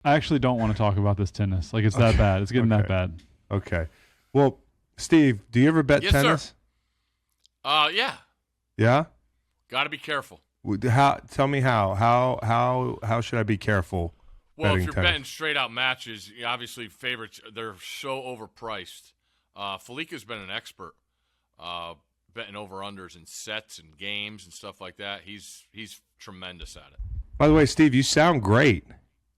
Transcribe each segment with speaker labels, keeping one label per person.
Speaker 1: I actually don't want to talk about this tennis. Like, it's that bad. It's getting that bad.
Speaker 2: Okay. Well, Steve, do you ever bet
Speaker 3: Yes,
Speaker 2: tennis?
Speaker 3: sir. Yeah.
Speaker 2: Yeah?
Speaker 3: Got to be careful.
Speaker 2: Tell me how should I be careful
Speaker 3: Well,
Speaker 2: betting
Speaker 3: if you're
Speaker 2: tennis?
Speaker 3: betting straight out matches, obviously favorites, they're so overpriced. Falika's been an expert betting over-unders in sets and games and stuff like that. He's tremendous at it.
Speaker 2: By the way, Steve, you sound great.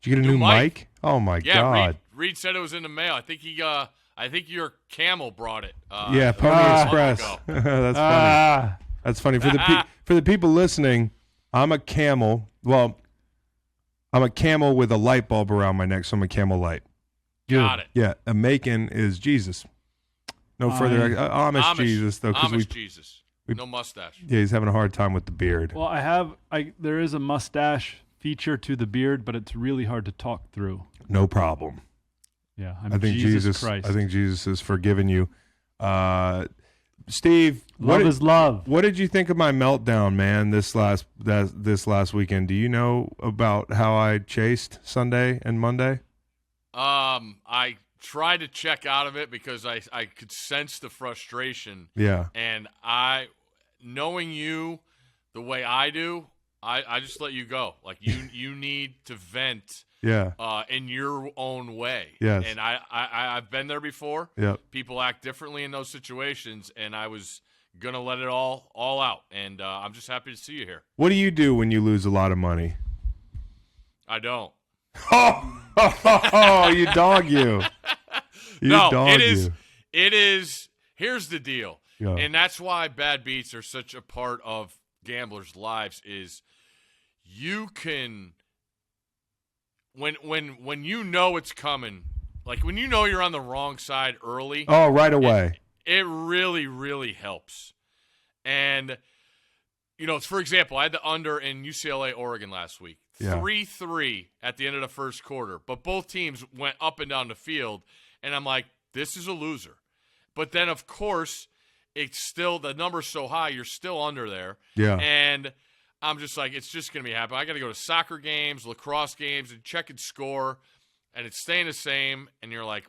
Speaker 2: Did you get a new mic? Oh my God!
Speaker 3: Reed said it was in the mail. I think your camel brought it.
Speaker 2: Yeah, Pony Express. That's funny. That's funny for the people listening. I'm a camel. Well, I'm a camel with a light bulb around my neck, so I'm a camel light.
Speaker 3: Got it.
Speaker 2: Yeah, a Macon is Jesus. No further. Amish Jesus though,
Speaker 3: Amish Jesus. No mustache.
Speaker 2: Yeah, he's having a hard time with the beard.
Speaker 1: Well, there is a mustache feature to the beard, but it's really hard to talk through.
Speaker 2: No problem.
Speaker 1: Yeah,
Speaker 2: I think
Speaker 1: Jesus Christ.
Speaker 2: I think Jesus has forgiven you. Steve,
Speaker 1: love is love.
Speaker 2: What did you think of my meltdown, man? This last weekend. Do you know about how I chased Sunday and Monday?
Speaker 3: I tried to check out of it because I could sense the frustration.
Speaker 2: Yeah.
Speaker 3: And knowing you the way I do, I just let you go. Like you need to vent.
Speaker 2: Yeah.
Speaker 3: In your own way.
Speaker 2: Yes.
Speaker 3: And I've been there before.
Speaker 2: Yep.
Speaker 3: People act differently in those situations, and I was gonna let it all out. And I'm just happy to see you here.
Speaker 2: What do you do when you lose a lot of money?
Speaker 3: I don't.
Speaker 2: Oh, you dog you.
Speaker 3: It is. Here's the deal,
Speaker 2: Yeah.
Speaker 3: and that's why bad beats are such a part of gamblers' lives. Is you can. When you know it's coming, like when you know you're on the wrong side early.
Speaker 2: Oh, right away.
Speaker 3: It really, really helps. And, for example, I had the under in UCLA, Oregon last week.
Speaker 2: Yeah.
Speaker 3: 3-3 at the end of the first quarter. But both teams went up and down the field. And I'm like, this is a loser. But then, of course, it's still – the number's so high, you're still under there.
Speaker 2: Yeah.
Speaker 3: And – I'm just like, it's just going to be happening. I got to go to soccer games, lacrosse games, and check and score, and it's staying the same. And you're like,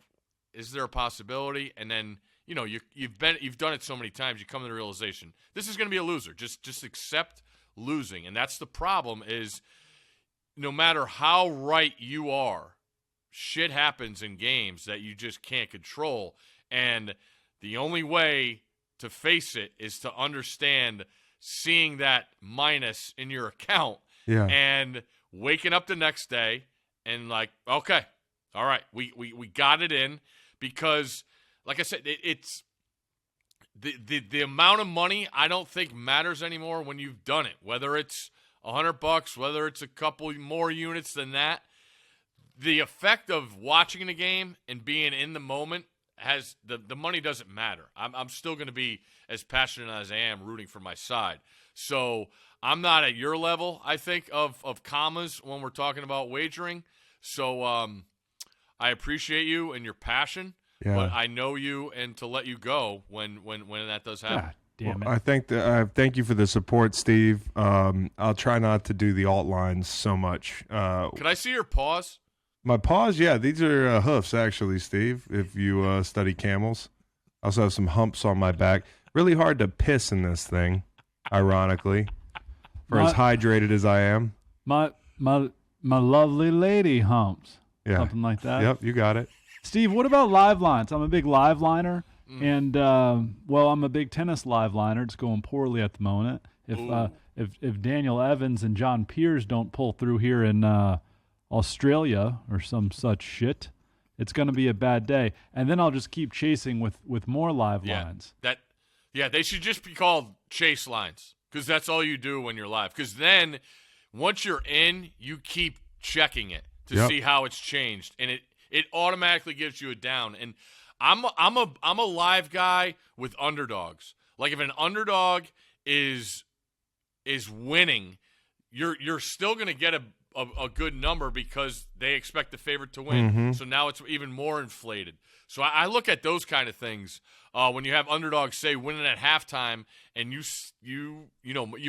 Speaker 3: is there a possibility? And then, you've done it so many times, you come to the realization this is going to be a loser. Just accept losing, and that's the problem. Is no matter how right you are, shit happens in games that you just can't control, and the only way to face it is to understand. Seeing that minus in your account and waking up the next day and like, okay, all right, we got it in because, like I said, it's the amount of money I don't think matters anymore when you've done it. Whether it's $100, whether it's a couple more units than that, the effect of watching the game and being in the moment has the money doesn't matter. I'm still going to be as passionate as I am rooting for my side. So I'm not at your level, I think, of commas when we're talking about wagering. So I appreciate you and your passion, but I know you and to let you go when that does happen.
Speaker 1: God damn it.
Speaker 2: I think thank you for the support, Steve. I'll try not to do the alt lines so much.
Speaker 3: Could I see your paws?
Speaker 2: My paws, yeah, these are hoofs, actually, Steve, if you study camels. I also have some humps on my back. Really hard to piss in this thing, ironically, for as hydrated as I am.
Speaker 1: My lovely lady humps.
Speaker 2: Yeah.
Speaker 1: Something like that.
Speaker 2: Yep, you got it.
Speaker 1: Steve, what about live lines? I'm a big live liner, and, I'm a big tennis live liner. It's going poorly at the moment. If Daniel Evans and John Peers don't pull through here in Australia or some such shit, it's going to be a bad day. And then I'll just keep chasing with more live lines.
Speaker 3: They should just be called chase lines because that's all you do when you're live. Because then once you're in, you keep checking it to see how it's changed, and it automatically gives you a down. And I'm a live guy with underdogs. Like if an underdog is winning, you're still going to get a good number because they expect the favorite to win.
Speaker 2: Mm-hmm.
Speaker 3: So now it's even more inflated. So I look at those kind of things when you have underdogs, say, winning at halftime, and you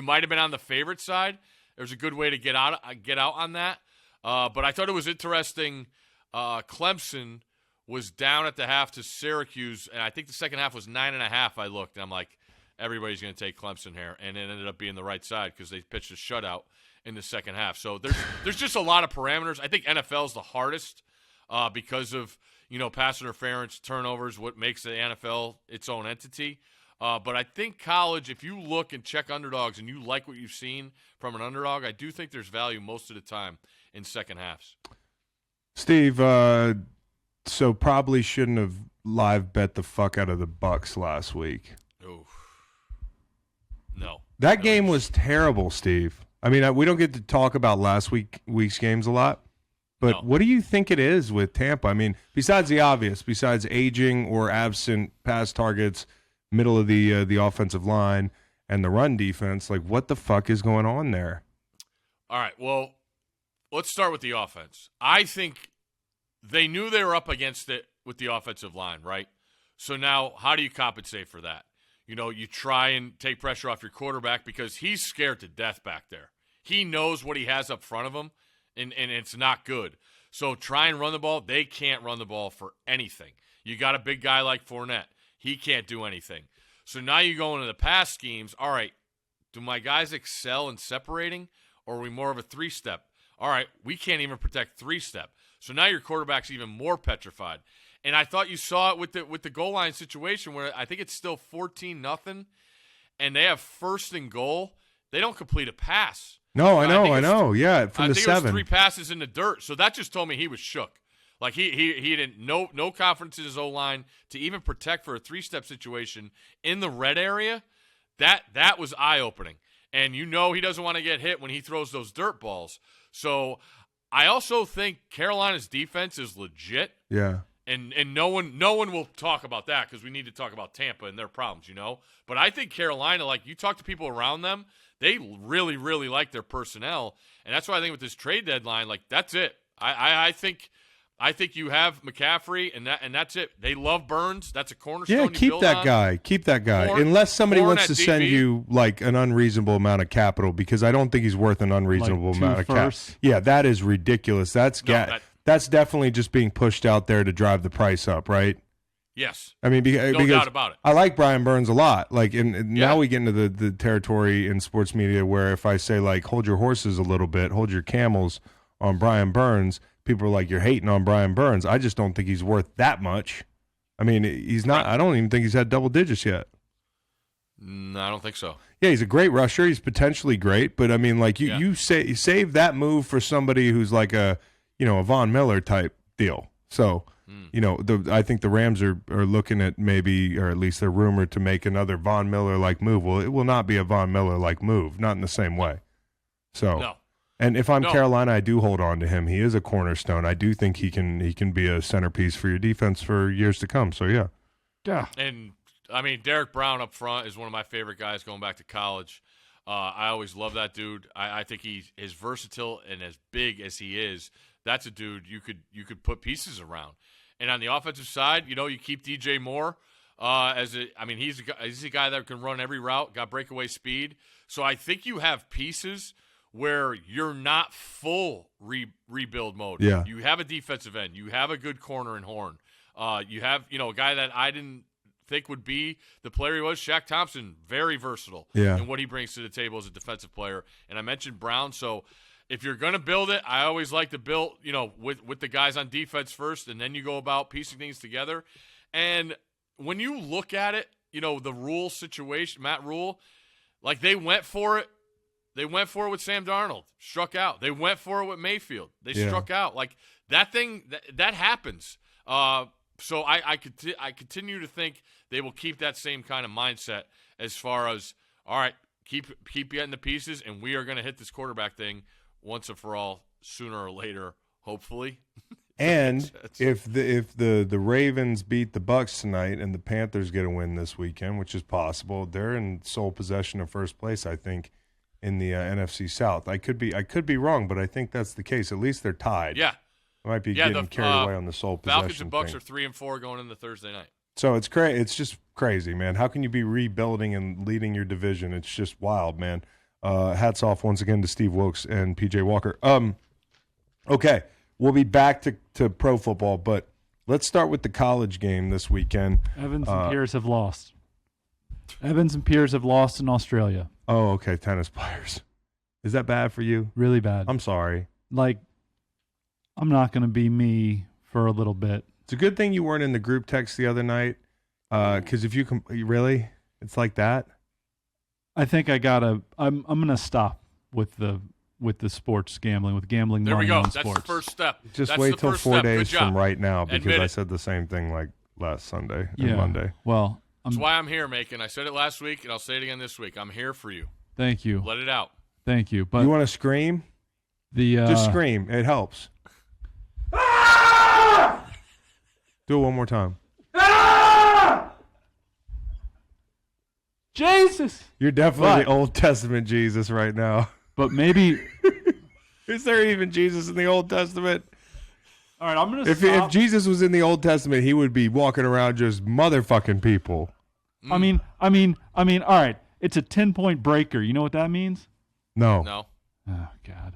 Speaker 3: might have been on the favorite side. There's a good way to get out on that. But I thought it was interesting. Clemson was down at the half to Syracuse, and I think the second half was 9.5. I looked, and I'm like, everybody's going to take Clemson here, and it ended up being the right side because they pitched a shutout in the second half. So there's just a lot of parameters. I think NFL is the hardest because of pass interference, turnovers, what makes the NFL its own entity. But I think college, if you look and check underdogs and you like what you've seen from an underdog, I do think there's value most of the time in second halves.
Speaker 2: Steve, so probably shouldn't have live bet the fuck out of the Bucks last week.
Speaker 3: Oof. No.
Speaker 2: That game was terrible, Steve. I mean, we don't get to talk about last week's games a lot, but what do you think it is with Tampa? I mean, besides the obvious, besides aging or absent pass targets, middle of the offensive line, and the run defense, like what the fuck is going on there?
Speaker 3: All right, well, let's start with the offense. I think they knew they were up against it with the offensive line, right? So now how do you compensate for that? You try and take pressure off your quarterback because he's scared to death back there. He knows what he has up front of him, and it's not good. So try and run the ball. They can't run the ball for anything. You got a big guy like Fournette. He can't do anything. So now you go into the pass schemes. All right, do my guys excel in separating, or are we more of a three-step? All right, we can't even protect three-step. So now your quarterback's even more petrified. And I thought you saw it with the goal line situation where I think it's still 14-0, and they have first and goal. They don't complete a pass.
Speaker 2: No, I know. Yeah, from the 7.
Speaker 3: I think it was 3 passes in the dirt. So that just told me he was shook. Like he didn't no confidence in his O-line to even protect for a three-step situation in the red area. That was eye-opening. And he doesn't want to get hit when he throws those dirt balls. So I also think Carolina's defense is legit.
Speaker 2: Yeah.
Speaker 3: And no one will talk about that because we need to talk about Tampa and their problems, But I think Carolina, like you talk to people around them, they really, really like their personnel. And that's why I think with this trade deadline, like that's it. I think you have McCaffrey and that's it. They love Burns. That's a cornerstone.
Speaker 2: Yeah, keep that guy. Keep that guy. Unless somebody wants to send you like an unreasonable amount of capital, because I don't think he's worth an unreasonable amount of capital. Yeah, that is ridiculous. That's definitely just being pushed out there to drive the price up, right?
Speaker 3: Yes.
Speaker 2: I mean, because
Speaker 3: no doubt about it.
Speaker 2: I like Brian Burns a lot. Like, now we get into the territory in sports media where if I say like, hold your horses a little bit, hold your camels on Brian Burns, people are like, you're hating on Brian Burns. I just don't think he's worth that much. I mean, he's not. I don't even think he's had double digits yet.
Speaker 3: No, I don't think so.
Speaker 2: Yeah, he's a great rusher. He's potentially great, but I mean, like you save that move for somebody who's like a Von Miller type deal. So. I think the Rams are looking at maybe, or at least they're rumored to make another Von Miller-like move. Well, it will not be a Von Miller-like move, not in the same way. So,
Speaker 3: no.
Speaker 2: And if I'm Carolina, I do hold on to him. He is a cornerstone. I do think he can be a centerpiece for your defense for years to come. So, yeah.
Speaker 1: Yeah.
Speaker 3: And, I mean, Derek Brown up front is one of my favorite guys going back to college. I always love that dude. I think he is versatile, and as big as he is, that's a dude you could put pieces around. And on the offensive side, you keep DJ Moore he's a guy that can run every route, got breakaway speed. So I think you have pieces where you're not full rebuild mode.
Speaker 2: Yeah.
Speaker 3: You have a defensive end. You have a good corner and horn. You have, a guy that I didn't think would be the player he was, Shaq Thompson, very versatile in what he brings to the table as a defensive player. And I mentioned Brown, so if you're going to build it, I always like to build, with the guys on defense first, and then you go about piecing things together. And when you look at it, the Rule situation, Matt Rule, like they went for it. They went for it with Sam Darnold, struck out. They went for it with Mayfield. They struck out. Like that thing, that happens. So I continue to think they will keep that same kind of mindset as far as, all right, keep getting the pieces, and we are going to hit this quarterback thing once and for all, sooner or later, hopefully.
Speaker 2: And if the Ravens beat the Bucks tonight and the Panthers get a win this weekend, which is possible, they're in sole possession of first place, I think, in the NFC South. I could be wrong, but I think that's the case. At least they're tied.
Speaker 3: Yeah,
Speaker 2: I might be getting carried away on the sole possession.
Speaker 3: Falcons and Bucks
Speaker 2: thing.
Speaker 3: are 3-4 going into Thursday night.
Speaker 2: So it's crazy. It's just crazy, man. How can you be rebuilding and leading your division? It's just wild, man. Hats off once again to Steve Wilkes and PJ Walker. Okay, we'll be back to pro football, but let's start with the college game this weekend.
Speaker 1: Evans and Pierce have lost. Evans and Pierce have lost in Australia.
Speaker 2: Oh, okay, tennis players. Is that bad for you?
Speaker 1: Really bad.
Speaker 2: I'm sorry.
Speaker 1: Like, I'm not going to be me for a little bit.
Speaker 2: It's a good thing you weren't in the group text the other night, because if you really, it's like that.
Speaker 1: I think I'm going to stop with the sports gambling, with gambling
Speaker 3: There
Speaker 1: money
Speaker 3: we go.
Speaker 1: on
Speaker 3: That's
Speaker 1: sports.
Speaker 3: the first step.
Speaker 2: Just
Speaker 3: That's
Speaker 2: wait
Speaker 3: the
Speaker 2: till
Speaker 3: first
Speaker 2: 4
Speaker 3: step. Good
Speaker 2: days
Speaker 3: job.
Speaker 2: from right now, because
Speaker 3: Admit
Speaker 2: I
Speaker 3: it.
Speaker 2: said the same thing like last Sunday and
Speaker 1: Yeah.
Speaker 2: Monday.
Speaker 1: Well,
Speaker 3: That's why I'm here, Macon. I said it last week, and I'll say it again this week. I'm here for you.
Speaker 1: thank you.
Speaker 3: Let it out.
Speaker 1: Thank you. But
Speaker 2: You want to scream?
Speaker 1: the
Speaker 2: Just scream. It helps. Do it one more time.
Speaker 1: Jesus.
Speaker 2: You're definitely
Speaker 1: But-
Speaker 2: the Old Testament Jesus right now.
Speaker 1: But maybe
Speaker 2: Is there even Jesus in the Old Testament?
Speaker 1: all right, I'm going to
Speaker 2: If Jesus was in the Old Testament, he would be walking around just motherfucking people.
Speaker 1: I mean, all right. It's a 10-point breaker. You know what that means?
Speaker 2: No.
Speaker 3: No.
Speaker 1: Oh God.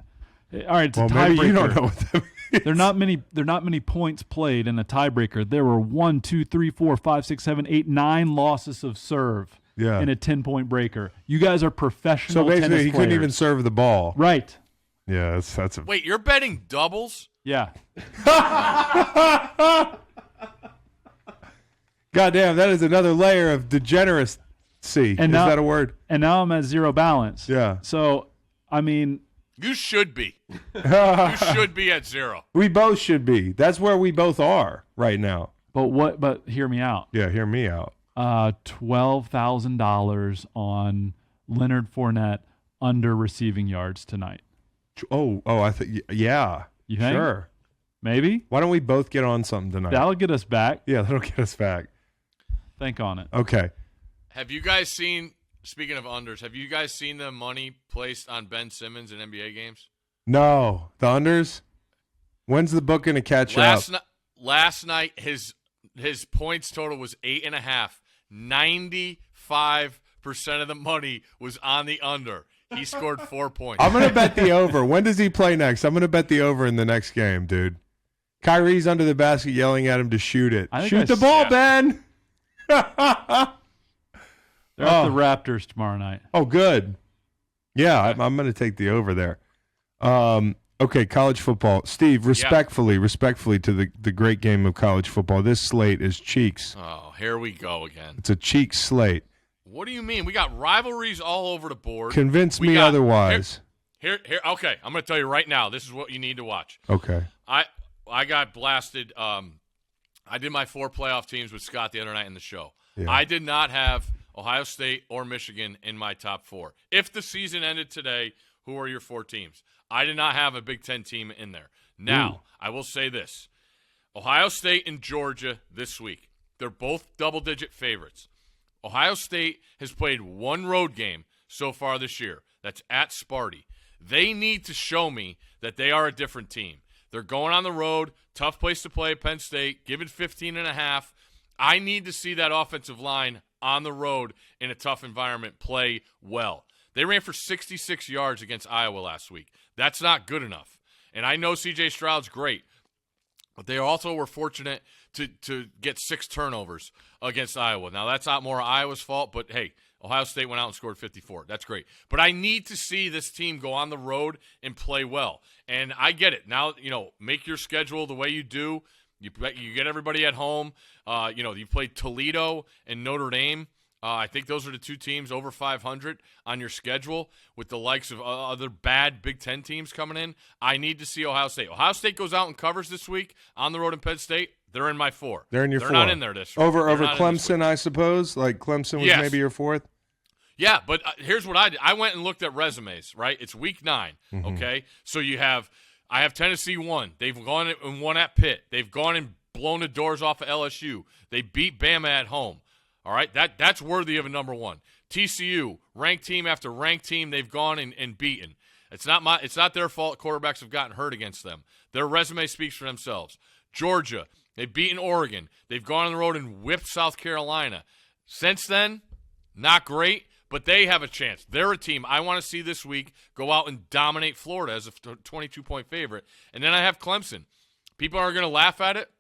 Speaker 1: All right, it's
Speaker 2: Well,
Speaker 1: a
Speaker 2: maybe
Speaker 1: tiebreaker.
Speaker 2: you don't know what that means.
Speaker 1: There are not many points played in a tiebreaker. There were 1, 2, 3, 4, 5, 6, 7, 8, 9 losses of serve
Speaker 2: Yeah.
Speaker 1: in a 10-point breaker. You guys are professional
Speaker 2: So basically,
Speaker 1: tennis
Speaker 2: he couldn't
Speaker 1: players.
Speaker 2: even serve the ball.
Speaker 1: Right.
Speaker 2: Yeah, that's a.
Speaker 3: Wait, you're betting doubles?
Speaker 1: Yeah.
Speaker 2: Goddamn, that is another layer of degeneracy.
Speaker 1: And
Speaker 2: Is
Speaker 1: now-
Speaker 2: that a word?
Speaker 1: And now I'm at zero balance.
Speaker 2: Yeah.
Speaker 1: So, I mean,
Speaker 3: You should be. You should be at zero.
Speaker 2: We both should be. That's where we both are right now.
Speaker 1: but hear me out.
Speaker 2: Yeah, hear me out.
Speaker 1: $12,000 on Leonard Fournette under receiving yards tonight.
Speaker 2: I think, yeah.
Speaker 1: You think?
Speaker 2: Sure.
Speaker 1: Maybe?
Speaker 2: Why don't we both get on something tonight?
Speaker 1: That'll get us back.
Speaker 2: Yeah, that'll get us back.
Speaker 1: Think on it.
Speaker 2: Okay.
Speaker 3: Have you guys seen, speaking of unders, have you guys seen the money placed on Ben Simmons in NBA games?
Speaker 2: No. The unders? When's the book going to catch up?
Speaker 3: Last night, his points total was 8.5. 95% of the money was on the under. He scored 4 points.
Speaker 2: I'm going to bet the over. When does he play next? I'm going to bet the over in the next game, dude. Kyrie's under the basket yelling at him to shoot it.
Speaker 1: I think
Speaker 2: Shoot the ball, Ben!
Speaker 1: They're at the Raptors tomorrow night.
Speaker 2: Oh, good. Yeah, I'm going to take the over there. Okay, college football. Steve, respectfully to the great game of college football. This slate is cheeks.
Speaker 3: Oh, here we go again.
Speaker 2: It's a cheek slate.
Speaker 3: What do you mean? We got rivalries all over the board.
Speaker 2: Convince me otherwise.
Speaker 3: Here. Okay, I'm going to tell you right now. This is what you need to watch.
Speaker 2: Okay.
Speaker 3: I got blasted. I did my 4 playoff teams with Scott the other night in the show.
Speaker 2: Yeah.
Speaker 3: I did not have Ohio State or Michigan in my top 4. If the season ended today, who are your 4 teams? I did not have a Big Ten team in there. Now, I will say this. Ohio State and Georgia this week, they're both double-digit favorites. Ohio State has played 1 road game so far this year. That's at Sparty. They need to show me that they are a different team. They're going on the road, tough place to play at Penn State, give it 15.5. I need to see that offensive line on the road in a tough environment play well. They ran for 66 yards against Iowa last week. That's not good enough. And I know C.J. Stroud's great, but they also were fortunate to get 6 turnovers against Iowa. Now, that's not more Iowa's fault, but, hey, Ohio State went out and scored 54. That's great. But I need to see this team go on the road and play well. And I get it. Now, make your schedule the way you do. You get everybody at home. You played Toledo and Notre Dame. I think those are the 2 teams over 500 on your schedule with the likes of other bad Big Ten teams coming in. I need to see Ohio State. Ohio State goes out and covers this week on the road in Penn State. They're in my 4.
Speaker 2: They're in your 4.
Speaker 3: They're not in there this week.
Speaker 2: Over
Speaker 3: They're not in this
Speaker 2: Clemson,
Speaker 3: week.
Speaker 2: I suppose? Like Clemson was
Speaker 3: Yes.
Speaker 2: maybe your 4th?
Speaker 3: Yeah, but here's what I did. I went and looked at resumes, right? It's week 9, okay? So I have Tennessee 1. They've gone and won at Pitt. They've gone and blown the doors off of LSU. They beat Bama at home. All right, that's worthy of a number 1. TCU, ranked team after ranked team, they've gone and beaten. It's not their fault quarterbacks have gotten hurt against them. Their resume speaks for themselves. Georgia, they've beaten Oregon. They've gone on the road and whipped South Carolina. Since then, not great, But they have a chance. They're a team I want to see this week go out and dominate Florida as a 22-point favorite. And then I have Clemson. People are going to laugh at it.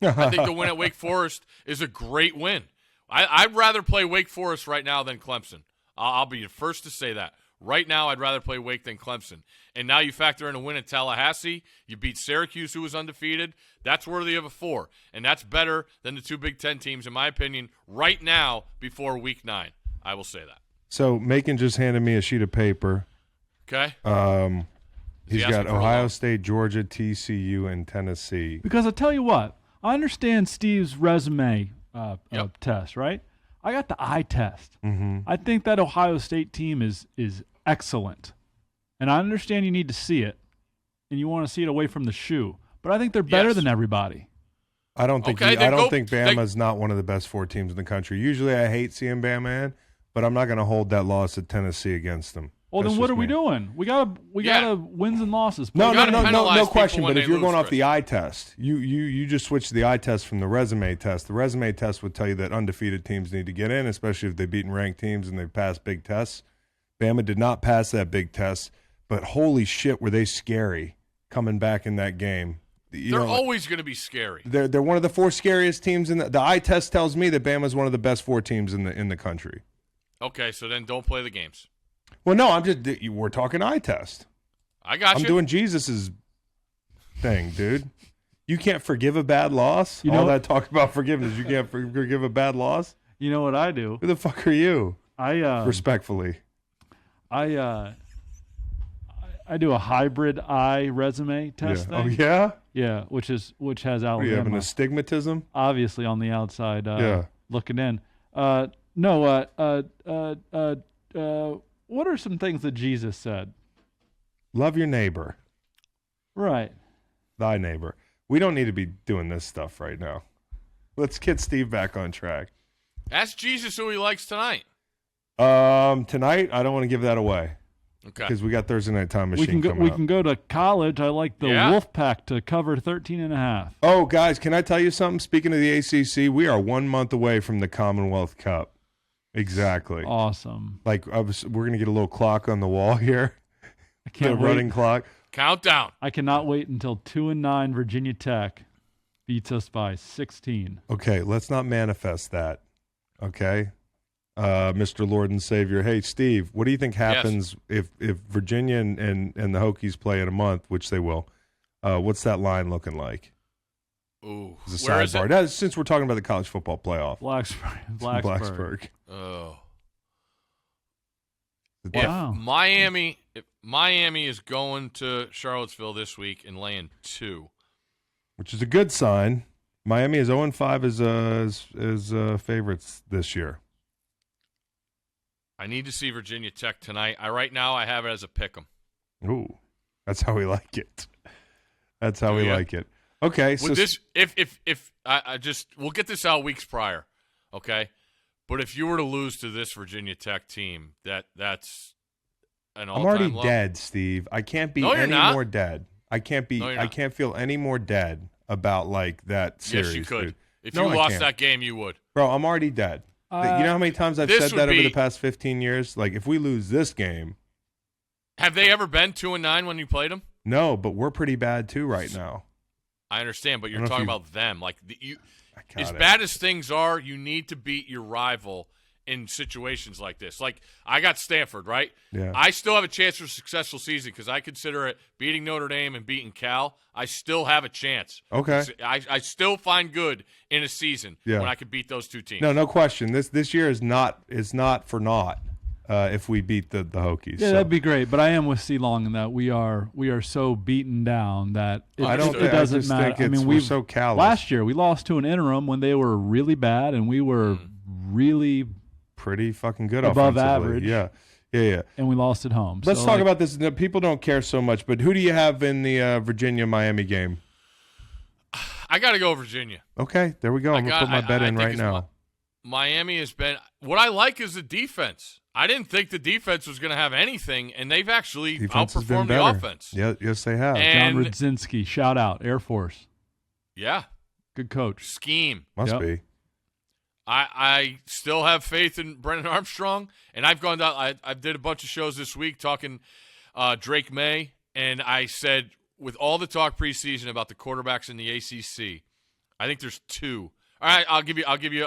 Speaker 3: I think the win at Wake Forest is a great win. I'd rather play Wake Forest right now than Clemson. I'll be the first to say that. Right now, I'd rather play Wake than Clemson. And now you factor in a win at Tallahassee. You beat Syracuse, who was undefeated. That's worthy of a 4. And that's better than the 2 Big Ten teams, in my opinion, right now before Week 9. I will say that.
Speaker 2: So Macon just handed me a sheet of paper.
Speaker 3: Okay.
Speaker 2: He's got Ohio State, Georgia, TCU, and Tennessee.
Speaker 1: Because I tell you what, I understand Steve's resume test, right? I got the eye test.
Speaker 2: Mm-hmm.
Speaker 1: I think that Ohio State team is excellent. And I understand you need to see it, and you want to see it away from the shoe. But I think they're better than everybody.
Speaker 2: I don't think Bama's not one of the best 4 teams in the country. Usually I hate seeing Bama in, but I'm not going to hold that loss at Tennessee against them.
Speaker 1: Well, then what are we doing? We gotta wins and losses.
Speaker 2: No question. But if you're going off the eye test, you just switch to the eye test from the resume test. The resume test would tell you that undefeated teams need to get in, especially if they've beaten ranked teams and they've passed big tests. Bama did not pass that big test, but holy shit, were they scary coming back in that game.
Speaker 3: They're always going to be scary.
Speaker 2: They're one of the 4 scariest teams in the eye test tells me that Bama's one of the best 4 teams in the country.
Speaker 3: Okay, so then don't play the games.
Speaker 2: Well, no, we're talking eye test.
Speaker 3: I got you.
Speaker 2: I'm doing Jesus's thing, dude. You can't forgive a bad loss.
Speaker 1: All
Speaker 2: that talk about forgiveness, you can't forgive a bad loss.
Speaker 1: You know what I do?
Speaker 2: Who the fuck are you?
Speaker 1: Respectfully. I do a hybrid eye resume test thing.
Speaker 2: Oh yeah?
Speaker 1: Yeah, which has Alabama.
Speaker 2: Are you having astigmatism?
Speaker 1: Obviously on the outside looking in. What are some things that Jesus said?
Speaker 2: Love your neighbor.
Speaker 1: Right.
Speaker 2: Thy neighbor. We don't need to be doing this stuff right now. Let's get Steve back on track.
Speaker 3: Ask Jesus who he likes tonight.
Speaker 2: Tonight, I don't want to give that away.
Speaker 3: Okay.
Speaker 2: Because we got Thursday Night Time Machine coming
Speaker 1: We
Speaker 2: up.
Speaker 1: can go to college. I like the Wolfpack to cover 13.5.
Speaker 2: Oh, guys, can I tell you something? Speaking of the ACC, we are 1 month away from the Commonwealth Cup. Exactly.
Speaker 1: Awesome.
Speaker 2: We're going to get a little clock on the wall here.
Speaker 1: I can't wait.
Speaker 2: Running clock.
Speaker 3: Countdown.
Speaker 1: I cannot wait until 2-9 Virginia Tech beats us by 16.
Speaker 2: Okay, let's not manifest that. Okay? Mr. Lord and Savior. Hey, Steve, what do you think happens if Virginia and the Hokies play in a month, which they will? What's that line looking like?
Speaker 3: Ooh.
Speaker 2: As a
Speaker 3: Where is
Speaker 2: sidebar.
Speaker 3: it?
Speaker 2: Now, since we're talking about the college football playoff.
Speaker 1: Blacksburg.
Speaker 3: Oh.
Speaker 1: Wow.
Speaker 3: If Miami is going to Charlottesville this week and laying 2.
Speaker 2: Which is a good sign. Miami is 0-5 as favorites this year.
Speaker 3: I need to see Virginia Tech tonight. Right now I have it as a pick 'em.
Speaker 2: Ooh, that's how we like it. That's how we like it. Okay, so
Speaker 3: this, if I just we'll get this out weeks prior, okay? But if you were to lose to this Virginia Tech team, that's an all-time
Speaker 2: I'm already
Speaker 3: low.
Speaker 2: dead, Steve. I can't be more dead. I can't be. I can't feel any more dead about that series.
Speaker 3: Yes, you could.
Speaker 2: Dude.
Speaker 3: If you lost that game, you would.
Speaker 2: Bro, I'm already dead. You know how many times I've said that over the past 15 years? If we lose this game.
Speaker 3: Have they ever been 2-9 when you played them?
Speaker 2: No, but we're pretty bad too right now.
Speaker 3: I understand, but you're talking about them. As bad as things are, you need to beat your rival in situations like this. I got Stanford, right?
Speaker 2: Yeah.
Speaker 3: I still have a chance for a successful season because I consider it beating Notre Dame and beating Cal. I still have a chance.
Speaker 2: Okay.
Speaker 3: I still find good in a season when I can beat those 2 teams.
Speaker 2: No question. This year is not for naught. If we beat the Hokies.
Speaker 1: Yeah, that'd be great. But I am with C-Long in that we are so beaten down that it doesn't matter.
Speaker 2: We're so callous.
Speaker 1: Last year we lost to an interim when they were really bad and we were really
Speaker 2: pretty fucking good
Speaker 1: above
Speaker 2: offensively.
Speaker 1: average.
Speaker 2: Yeah.
Speaker 1: And we lost at home.
Speaker 2: Let's talk about this. People don't care so much, but who do you have in the Virginia-Miami game?
Speaker 3: I got to go Virginia.
Speaker 2: Okay, there we go. I'm going to put my bet in right now.
Speaker 3: Miami has been – what I like is the defense. I didn't think the defense was going to have anything, and they've actually outperformed the offense.
Speaker 2: Yeah, yes, they have.
Speaker 1: John Rudzinski, shout out, Air Force.
Speaker 3: Yeah.
Speaker 1: Good coach.
Speaker 3: Scheme.
Speaker 2: Must be.
Speaker 3: I still have faith in Brennan Armstrong, and I've gone down. I did a bunch of shows this week talking Drake May, and I said with all the talk preseason about the quarterbacks in the ACC, I think there's 2. All right, I'll give you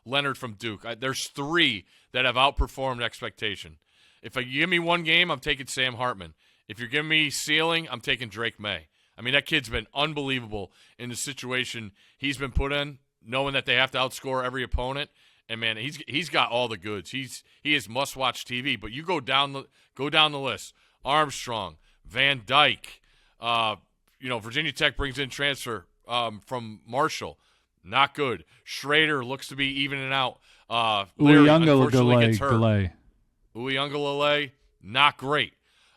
Speaker 3: Leonard from Duke. There's 3 that have outperformed expectation. If you give me one game, I'm taking Sam Hartman. If you're giving me ceiling, I'm taking Drake May. I mean, that kid's been unbelievable in the situation he's been put in, knowing that they have to outscore every opponent. And man, he's got all the goods. He is must-watch TV. But you go down the list: Armstrong, Van Dyke. Virginia Tech brings in transfer from Marshall. Not good. Schrader looks to be evening out. Larry unfortunately gets hurt. Uyunglele, not great.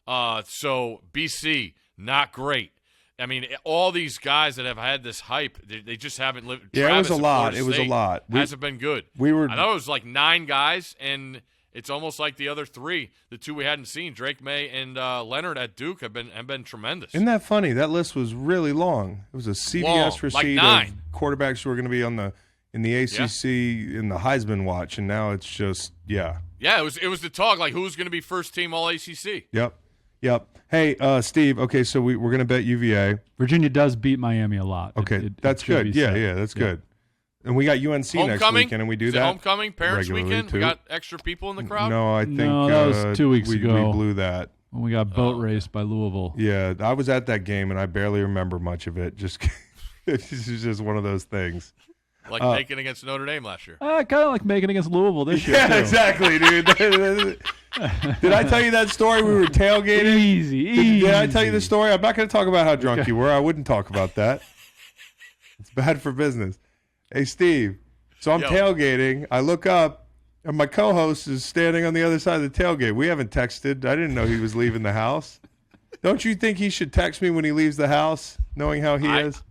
Speaker 3: So BC, not great. I mean, all these guys that have had this hype, they just haven't lived.
Speaker 2: Yeah,
Speaker 3: Travis
Speaker 2: it was a lot. It was a lot.
Speaker 3: Hasn't been good. I thought it was like 9 guys, and it's almost like the other 3, the 2 we hadn't seen, Drake May and Leonard at Duke, have been tremendous.
Speaker 2: Isn't that funny? That list was really long. It was a CBS receipt
Speaker 3: like
Speaker 2: of quarterbacks who were going to be in the ACC in the Heisman watch, and now it's just
Speaker 3: Yeah, it was the talk, like who's going to be first team all ACC.
Speaker 2: Yep. Hey, Steve. Okay, so we're going to bet UVA.
Speaker 1: Virginia does beat Miami a lot.
Speaker 2: Okay, that's good. Yeah, that's good. And we got UNC next weekend, and we do that.
Speaker 3: Homecoming, Parents Weekend.
Speaker 2: Too.
Speaker 3: We got extra people in the crowd.
Speaker 2: No, I think
Speaker 1: that was 2 weeks ago.
Speaker 2: We blew that.
Speaker 1: When we got boat raced by Louisville.
Speaker 2: Yeah, I was at that game, and I barely remember much of it. It's just one of those things.
Speaker 3: Like Macon against Notre Dame last year.
Speaker 1: I kind of like Macon against Louisville this year.
Speaker 2: Yeah,
Speaker 1: too.
Speaker 2: exactly, dude. Did I tell you that story? We were tailgating.
Speaker 1: Easy.
Speaker 2: Did I tell you the story? I'm not going to talk about how drunk you were. I wouldn't talk about that. It's bad for business. Hey, Steve. So I'm tailgating. I look up, and my co-host is standing on the other side of the tailgate. We haven't texted. I didn't know he was leaving the house. Don't you think he should text me when he leaves the house, knowing how he is?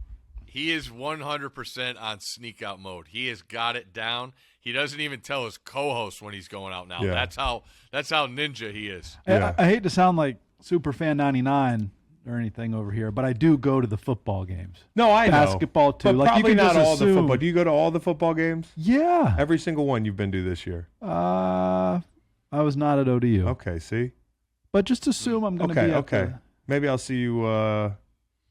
Speaker 3: He is 100% on sneak out mode. He has got it down. He doesn't even tell his co-host when he's going out now.
Speaker 2: Yeah.
Speaker 3: That's how ninja he is.
Speaker 2: Yeah.
Speaker 1: I hate to sound like Superfan 99 or anything over here, but I do go to the football games.
Speaker 2: No, I know.
Speaker 1: Basketball too.
Speaker 2: But
Speaker 1: like
Speaker 2: probably
Speaker 1: you can
Speaker 2: not
Speaker 1: just
Speaker 2: all
Speaker 1: assume,
Speaker 2: the football. Do you go to all the football games?
Speaker 1: Yeah.
Speaker 2: Every single one you've been to this year.
Speaker 1: I was not at ODU.
Speaker 2: Okay, see?
Speaker 1: But just assume I'm going to be at
Speaker 2: Maybe I'll see you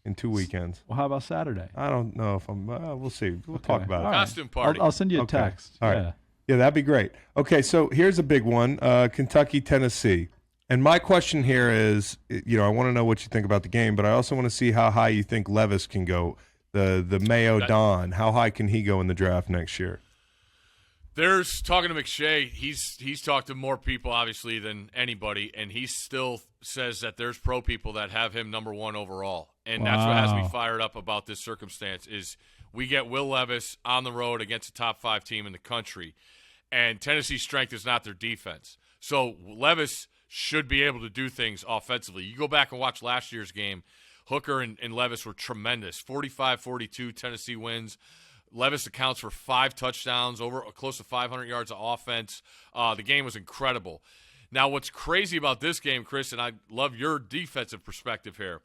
Speaker 2: in 2 weekends.
Speaker 1: Well, how about Saturday?
Speaker 2: I don't know if I'm we'll see. We'll talk about it.
Speaker 3: Costume party.
Speaker 1: I'll send you a text.
Speaker 2: All right. Yeah, that'd be great. Okay, so here's a big one, Kentucky, Tennessee. And my question here is, I want to know what you think about the game, but I also want to see how high you think Levis can go, the Mayo Don. How high can he go in the draft next year?
Speaker 3: There's talking to McShay. He's talked to more people, obviously, than anybody, and he still says that there's pro people that have him number 1 overall. And that's what has me fired up about this circumstance is we get Will Levis on the road against a top 5 team in the country, and Tennessee's strength is not their defense. So Levis should be able to do things offensively. You go back and watch last year's game, Hooker and Levis were tremendous. 45-42, Tennessee wins. Levis accounts for 5 touchdowns, over close to 500 yards of offense. The game was incredible. Now, what's crazy about this game, Chris, and I love your defensive perspective here,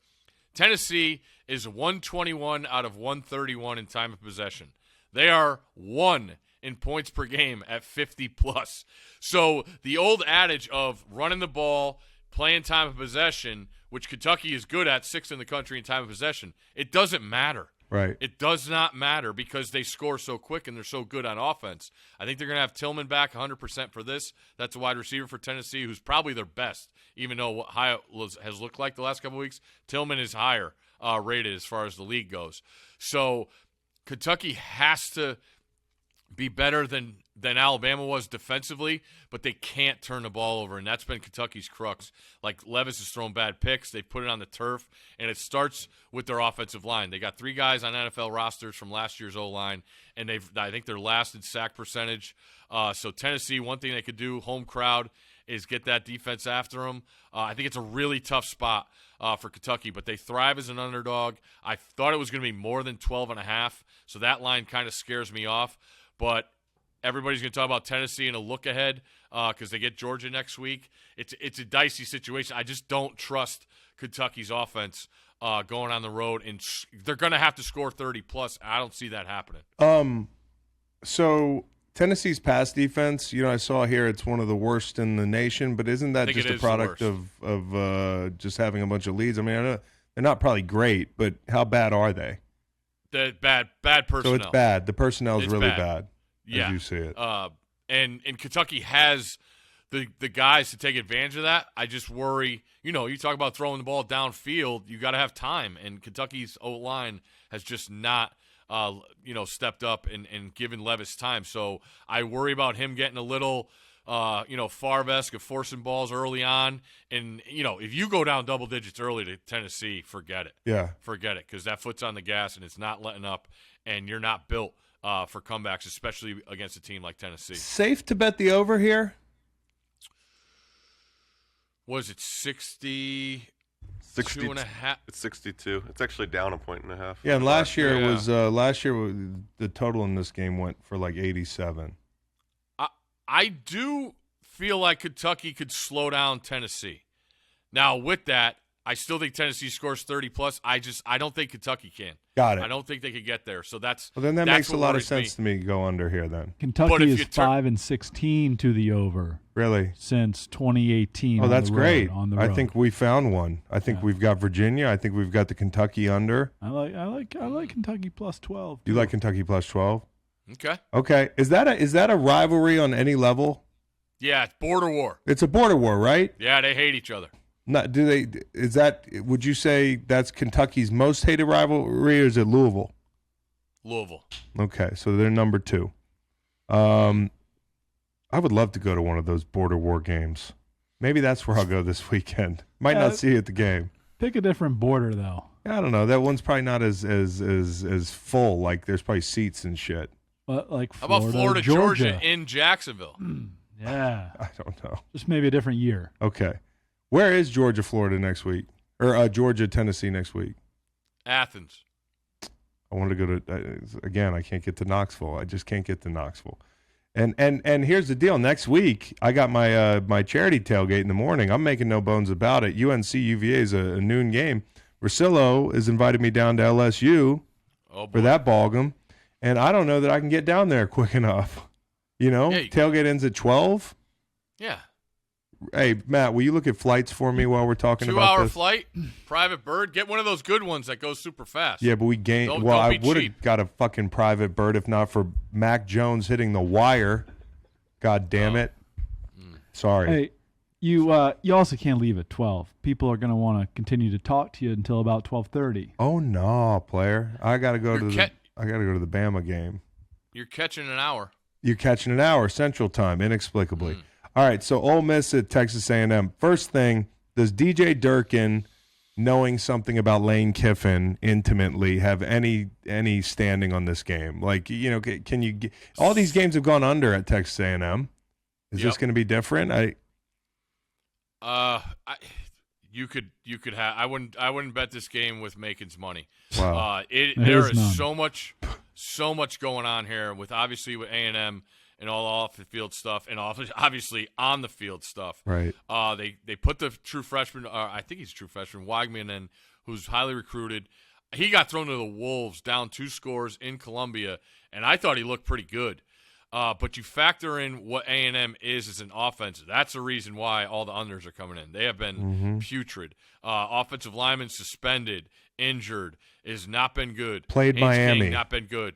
Speaker 3: Tennessee is 121 out of 131 in time of possession. They are 1 in points per game at 50+. So the old adage of running the ball, playing time of possession, which Kentucky is good at, 6th in the country in time of possession, it doesn't matter.
Speaker 2: Right.
Speaker 3: It does not matter because they score so quick and they're so good on offense. I think they're going to have Tillman back 100% for this. That's a wide receiver for Tennessee who's probably their best, even though what high has looked like the last couple of weeks. Tillman is higher rated as far as the league goes. So Kentucky has to be better than Alabama was defensively, but they can't turn the ball over, and that's been Kentucky's crux. Like, Levis has thrown bad picks. They put it on the turf, and it starts with their offensive line. They got 3 guys on NFL rosters from last year's O-line, and I think they're last in sack percentage. So Tennessee, one thing they could do, home crowd, is get that defense after them. I think it's a really tough spot for Kentucky, but they thrive as an underdog. I thought it was going to be more than 12.5, so that line kind of scares me off. But everybody's going to talk about Tennessee in a look ahead because they get Georgia next week. It's a dicey situation. I just don't trust Kentucky's offense going on the road, and they're going to have to score 30+. I don't see that happening.
Speaker 2: So Tennessee's pass defense, I saw here it's one of the worst in the nation, but isn't that just a product of just having a bunch of leads? I mean, I know they're not probably great, but how bad are they?
Speaker 3: They're bad personnel.
Speaker 2: So it's bad. The personnel is really
Speaker 3: bad.
Speaker 2: as you see it.
Speaker 3: And Kentucky has the guys to take advantage of that. I just worry, you talk about throwing the ball downfield, you got to have time, and Kentucky's O-line has just not stepped up and given Levis time. So I worry about him getting a little Favre-esque of forcing balls early on. And, if you go down double digits early to Tennessee, forget it.
Speaker 2: Yeah.
Speaker 3: Forget it, because that foot's on the gas and it's not letting up, and you're not built for comebacks, especially against a team like Tennessee.
Speaker 2: Safe to bet the over here?
Speaker 3: Was it 60?
Speaker 4: 62
Speaker 3: and a half.
Speaker 4: It's 62. It's actually down a point and a half.
Speaker 2: Yeah, and last year the total in this game went for like 87.
Speaker 3: I do feel like Kentucky could slow down Tennessee. Now, with that, I still think Tennessee scores 30+. I don't think Kentucky can.
Speaker 2: Got it.
Speaker 3: I don't think they could get there. So that's
Speaker 2: well. Then that
Speaker 3: that's
Speaker 2: makes a lot of sense to me. Go under here then.
Speaker 1: Kentucky is 5-16 to the over.
Speaker 2: Really?
Speaker 1: Since 2018.
Speaker 2: Oh, that's great.
Speaker 1: On the road.
Speaker 2: I think we found one. I think we've got Virginia. I think we've got the Kentucky under.
Speaker 1: I like Kentucky plus 12.
Speaker 2: You like Kentucky plus 12?
Speaker 3: Okay.
Speaker 2: Okay. Is that a rivalry on any level?
Speaker 3: Yeah, it's border war.
Speaker 2: It's a border war, right?
Speaker 3: Yeah, they hate each other.
Speaker 2: Not, would you say that's Kentucky's most hated rivalry, or is it Louisville?
Speaker 3: Louisville.
Speaker 2: Okay, so they're number 2. I would love to go to one of those border war games. Maybe that's where I'll go this weekend. Might not see you at the game.
Speaker 1: Pick a different border, though.
Speaker 2: I don't know. That one's probably not as full. Like, there's probably seats and shit.
Speaker 1: Like
Speaker 3: How about Florida, Georgia in Jacksonville?
Speaker 1: Yeah.
Speaker 2: I don't know.
Speaker 1: Just maybe a different year.
Speaker 2: Okay. Where is Georgia, Florida next week? Or Georgia, Tennessee next week?
Speaker 3: Athens.
Speaker 2: I wanted to go to again. I can't get to Knoxville. I just can't get to Knoxville. And here's the deal. Next week, I got my my charity tailgate in the morning. I'm making no bones about it. UNC UVA is a noon game. Russillo has invited me down to LSU for that ballgame, and I don't know that I can get down there quick enough. Tailgate ends at 12.
Speaker 3: Yeah.
Speaker 2: Hey, Matt, will you look at flights for me while we're talking about this?
Speaker 3: 2-hour flight, private bird. Get one of those good ones that goes super fast.
Speaker 2: Yeah, but we gained. I would have got a fucking private bird if not for Mac Jones hitting the wire. God damn it. Sorry.
Speaker 1: Hey, you also can't leave at 12. People are going to want to continue to talk to you until about 12:30.
Speaker 2: Oh no, player! I got to go to the Bama game.
Speaker 3: You're catching an hour.
Speaker 2: You're catching an hour Central Time, inexplicably. All right, so Ole Miss at Texas A&M. First thing, does DJ Durkin, knowing something about Lane Kiffin intimately, have any standing on this game? Like, can you get, all these games have gone under at Texas A&M. Is this going to be different?
Speaker 3: You could have. I wouldn't bet this game with Macon's money.
Speaker 2: Wow.
Speaker 3: There is so much going on here with A&M. And all off the field stuff, and obviously on the field stuff.
Speaker 2: Right.
Speaker 3: They put the true freshman, I think he's a true freshman, Wagman, in, who's highly recruited. He got thrown to the Wolves, down 2 scores in Columbia, and I thought he looked pretty good. But you factor in what A&M is as an offense. That's the reason why all the unders are coming in. They have been putrid. Offensive linemen suspended, injured, has not been good.
Speaker 2: Played
Speaker 3: Haynes
Speaker 2: Miami.
Speaker 3: King, not been good.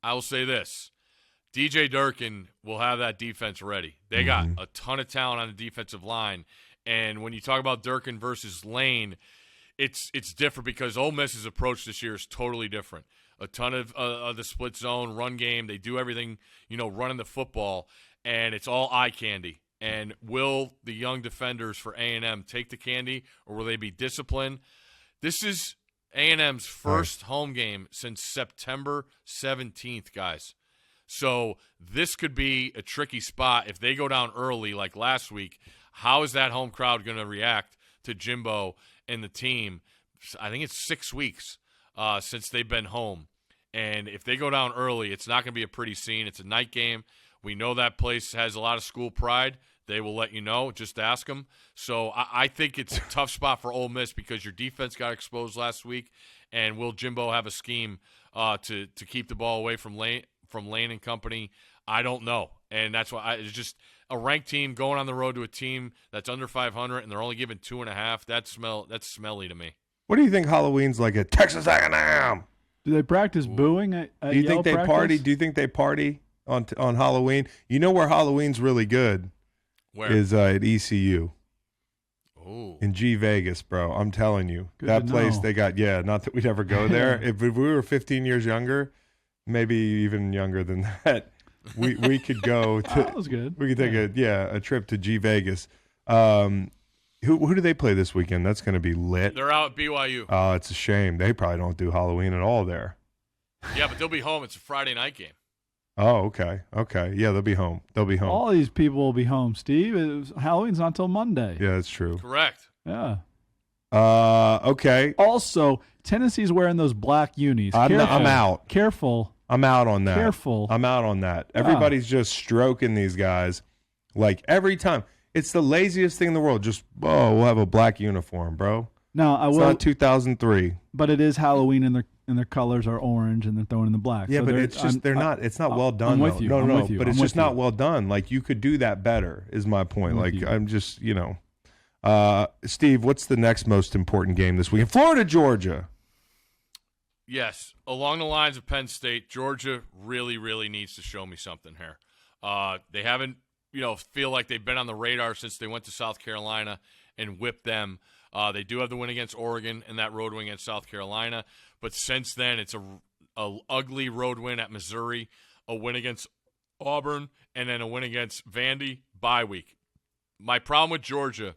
Speaker 3: I will say this. DJ Durkin will have that defense ready. They got a ton of talent on the defensive line. And when you talk about Durkin versus Lane, it's different because Ole Miss's approach this year is totally different. A ton of the split zone, run game. They do everything, running the football, and it's all eye candy. And will the young defenders for A&M take the candy, or will they be disciplined? This is A&M's first home game since September 17th, guys. So this could be a tricky spot. If they go down early like last week, how is that home crowd going to react to Jimbo and the team? I think it's 6 weeks since they've been home. And if they go down early, it's not going to be a pretty scene. It's a night game. We know that place has a lot of school pride. They will let you know. Just ask them. So I think it's a tough spot for Ole Miss because your defense got exposed last week. And will Jimbo have a scheme to keep the ball away from Lane from Lane and company, I don't know. And that's why it's just a ranked team going on the road to a team that's under 500, and they're only giving 2.5. That's smelly to me.
Speaker 2: What do you think Halloween's like at Texas A&M?
Speaker 1: Do they practice booing at
Speaker 2: Do you think
Speaker 1: Yale
Speaker 2: they
Speaker 1: practice?
Speaker 2: party? Do you think they party on Halloween? You know where Halloween's really good?
Speaker 3: Where?
Speaker 2: Is at ECU.
Speaker 3: Oh.
Speaker 2: In G Vegas, bro. I'm telling you.
Speaker 1: Good
Speaker 2: that
Speaker 1: to
Speaker 2: place
Speaker 1: know.
Speaker 2: they got, not that we'd ever go there. If we were 15 years younger, maybe even younger than that, we could go to
Speaker 1: That was good.
Speaker 2: we could take a trip to G Vegas. Who do they play this weekend? That's going to be lit.
Speaker 3: They're out at BYU.
Speaker 2: Oh, it's a shame. They probably don't do Halloween at all there.
Speaker 3: Yeah, but they'll be home. It's a Friday night game.
Speaker 2: Oh, okay. Okay. Yeah, they'll be home.
Speaker 1: All these people will be home, Steve. Halloween's not until Monday.
Speaker 2: Yeah, that's true.
Speaker 3: Correct.
Speaker 1: Yeah.
Speaker 2: Okay.
Speaker 1: Also, Tennessee's wearing those black unis.
Speaker 2: I'm
Speaker 1: Careful.
Speaker 2: out.
Speaker 1: Careful.
Speaker 2: I'm out on that.
Speaker 1: Careful.
Speaker 2: I'm out on that.
Speaker 1: Yeah.
Speaker 2: Everybody's just stroking these guys like every time. It's the laziest thing in the world. Just, we'll have a black uniform, bro.
Speaker 1: Now, I
Speaker 2: It's
Speaker 1: will,
Speaker 2: not 2003.
Speaker 1: but it is Halloween and their colors are orange and they're throwing in the black.
Speaker 2: Yeah,
Speaker 1: So
Speaker 2: but
Speaker 1: they're-
Speaker 2: it's just it's not well done.
Speaker 1: I'm with
Speaker 2: though.
Speaker 1: you.
Speaker 2: No,
Speaker 1: I'm
Speaker 2: no,
Speaker 1: with you.
Speaker 2: but it's
Speaker 1: I'm
Speaker 2: just
Speaker 1: with
Speaker 2: not
Speaker 1: you.
Speaker 2: well done. Like you could do that better. Is my point.
Speaker 1: I'm with
Speaker 2: Like
Speaker 1: you.
Speaker 2: I'm just, Steve, what's the next most important game this weekend? Florida, Georgia.
Speaker 3: Yes, along the lines of Penn State, Georgia really, really needs to show me something here. They haven't, feel like they've been on the radar since they went to South Carolina and whipped them. They do have the win against Oregon and that road win against South Carolina, but since then it's a ugly road win at Missouri, a win against Auburn, and then a win against Vandy bye week. My problem with Georgia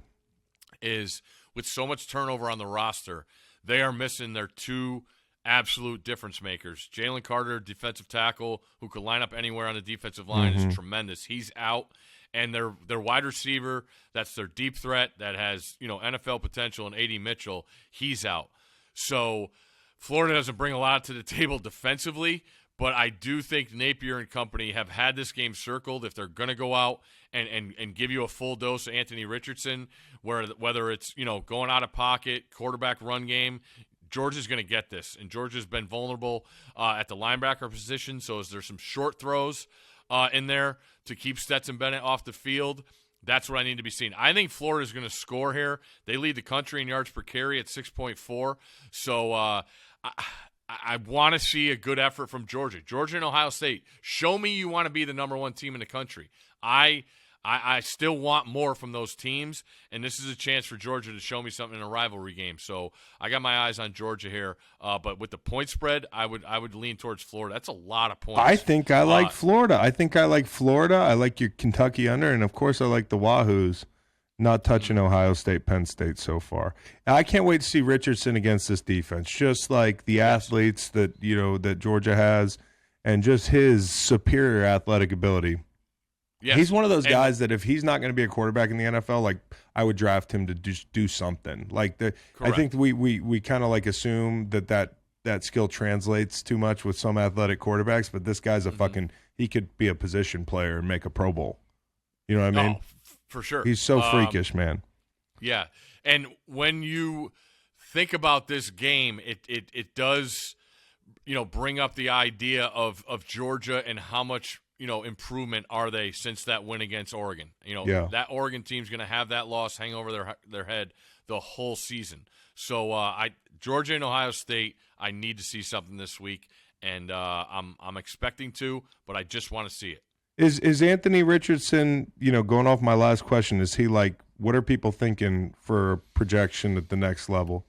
Speaker 3: is with so much turnover on the roster, they are missing their two absolute difference makers. Jalen Carter, defensive tackle, who could line up anywhere on the defensive line, is tremendous. He's out. And their wide receiver, that's their deep threat that has, NFL potential, and A.D. Mitchell, he's out. So Florida doesn't bring a lot to the table defensively, but I do think Napier and company have had this game circled. If they're going to go out and give you a full dose of Anthony Richardson, whether it's, going out of pocket, quarterback run game, Georgia's going to get this. And Georgia's been vulnerable at the linebacker position, so is there some short throws in there to keep Stetson Bennett off the field? That's what I need to be seeing. I think Florida's going to score here. They lead the country in yards per carry at 6.4. So I want to see a good effort from Georgia. Georgia and Ohio State. Show me you want to be the number one team in the country. I still want more from those teams, and this is a chance for Georgia to show me something in a rivalry game. So I got my eyes on Georgia here, but with the point spread, I would lean towards Florida. That's a lot of points.
Speaker 2: I think I like Florida. I like your Kentucky under, and of course I like the Wahoos. Not touching Ohio State, Penn State so far. And I can't wait to see Richardson against this defense. Just like the athletes that that Georgia has, and just his superior athletic ability.
Speaker 3: Yes.
Speaker 2: He's one of those guys that if he's not going to be a quarterback in the NFL, like I would draft him to just do something. Like I think we kind of like assume that skill translates too much with some athletic quarterbacks, but this guy's a he could be a position player and make a Pro Bowl. You know what I mean?
Speaker 3: Oh, for sure.
Speaker 2: He's so freakish, man.
Speaker 3: Yeah, and when you think about this game, it does, bring up the idea of Georgia and how much improvement are they since that win against Oregon. That Oregon team's going to have that loss hang over their head the whole season. So Georgia and Ohio State, I need to see something this week, and I'm expecting to, but I just want to see it.
Speaker 2: Is Anthony Richardson, going off my last question, is he like, what are people thinking for projection at the next level?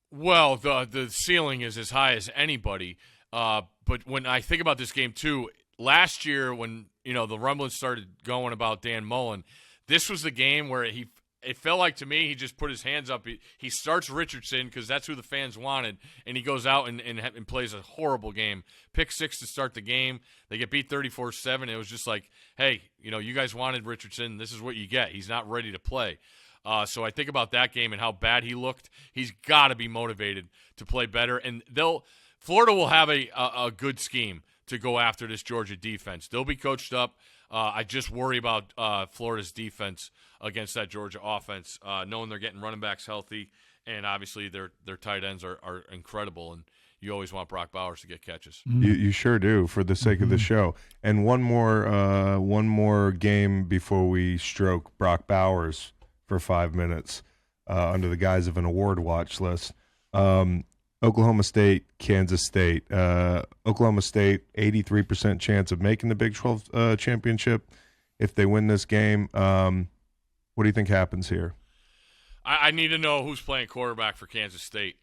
Speaker 3: Well, the ceiling is as high as anybody. But when I think about this game too, last year when the rumblings started going about Dan Mullen, this was the game where it felt like to me he just put his hands up. He starts Richardson because that's who the fans wanted, and he goes out and plays a horrible game. Pick 6 to start the game. They get beat 34-7. It was just like, hey, you guys wanted Richardson. This is what you get. He's not ready to play. So I think about that game and how bad he looked. He's got to be motivated to play better, and Florida will have a good scheme to go after this Georgia defense. They'll be coached up. I just worry about Florida's defense against that Georgia offense, knowing they're getting running backs healthy, and obviously their tight ends are incredible. And you always want Brock Bowers to get catches.
Speaker 2: You sure do, for the sake of the show. And one more game before we stroke Brock Bowers for 5 minutes under the guise of an award watch list. Oklahoma State, Kansas State. Oklahoma State, 83% chance of making the Big 12 championship if they win this game. What do you think happens here?
Speaker 3: I need to know who's playing quarterback for Kansas State.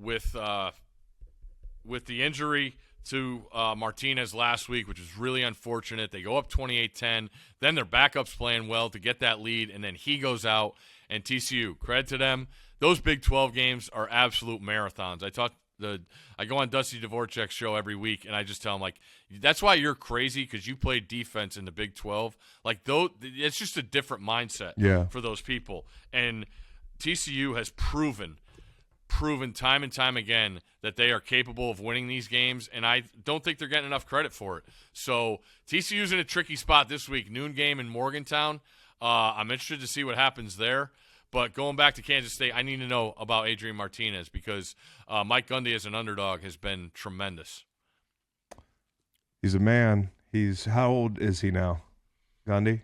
Speaker 3: With the injury to Martinez last week, which was really unfortunate. They go up 28-10. Then their backup's playing well to get that lead, and then he goes out. And TCU, credit to them. Those Big 12 games are absolute marathons. I go on Dusty Dvorak's show every week, and I just tell him, like, that's why you're crazy, because you played defense in the Big 12. Like, it's just a different mindset for those people. And TCU has proven time and time again that they are capable of winning these games, and I don't think they're getting enough credit for it. So TCU's in a tricky spot this week, noon game in Morgantown. I'm interested to see what happens there. But going back to Kansas State, I need to know about Adrian Martinez, because Mike Gundy as an underdog has been tremendous.
Speaker 2: He's a man. How old is he now, Gundy?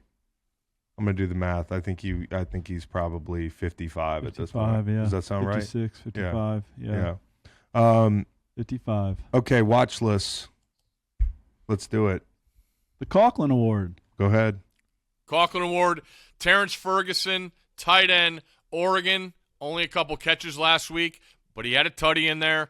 Speaker 2: I'm gonna do the math. I think he's probably 55 at this point.
Speaker 1: Yeah.
Speaker 2: Does that sound
Speaker 1: 56,
Speaker 2: right?
Speaker 1: 55, yeah. 55.
Speaker 2: Okay, watch lists. Let's do it.
Speaker 1: The Coughlin Award.
Speaker 2: Go ahead.
Speaker 3: Coughlin Award, Terrence Ferguson, tight end, Oregon. Only a couple catches last week, but he had a tutty in there.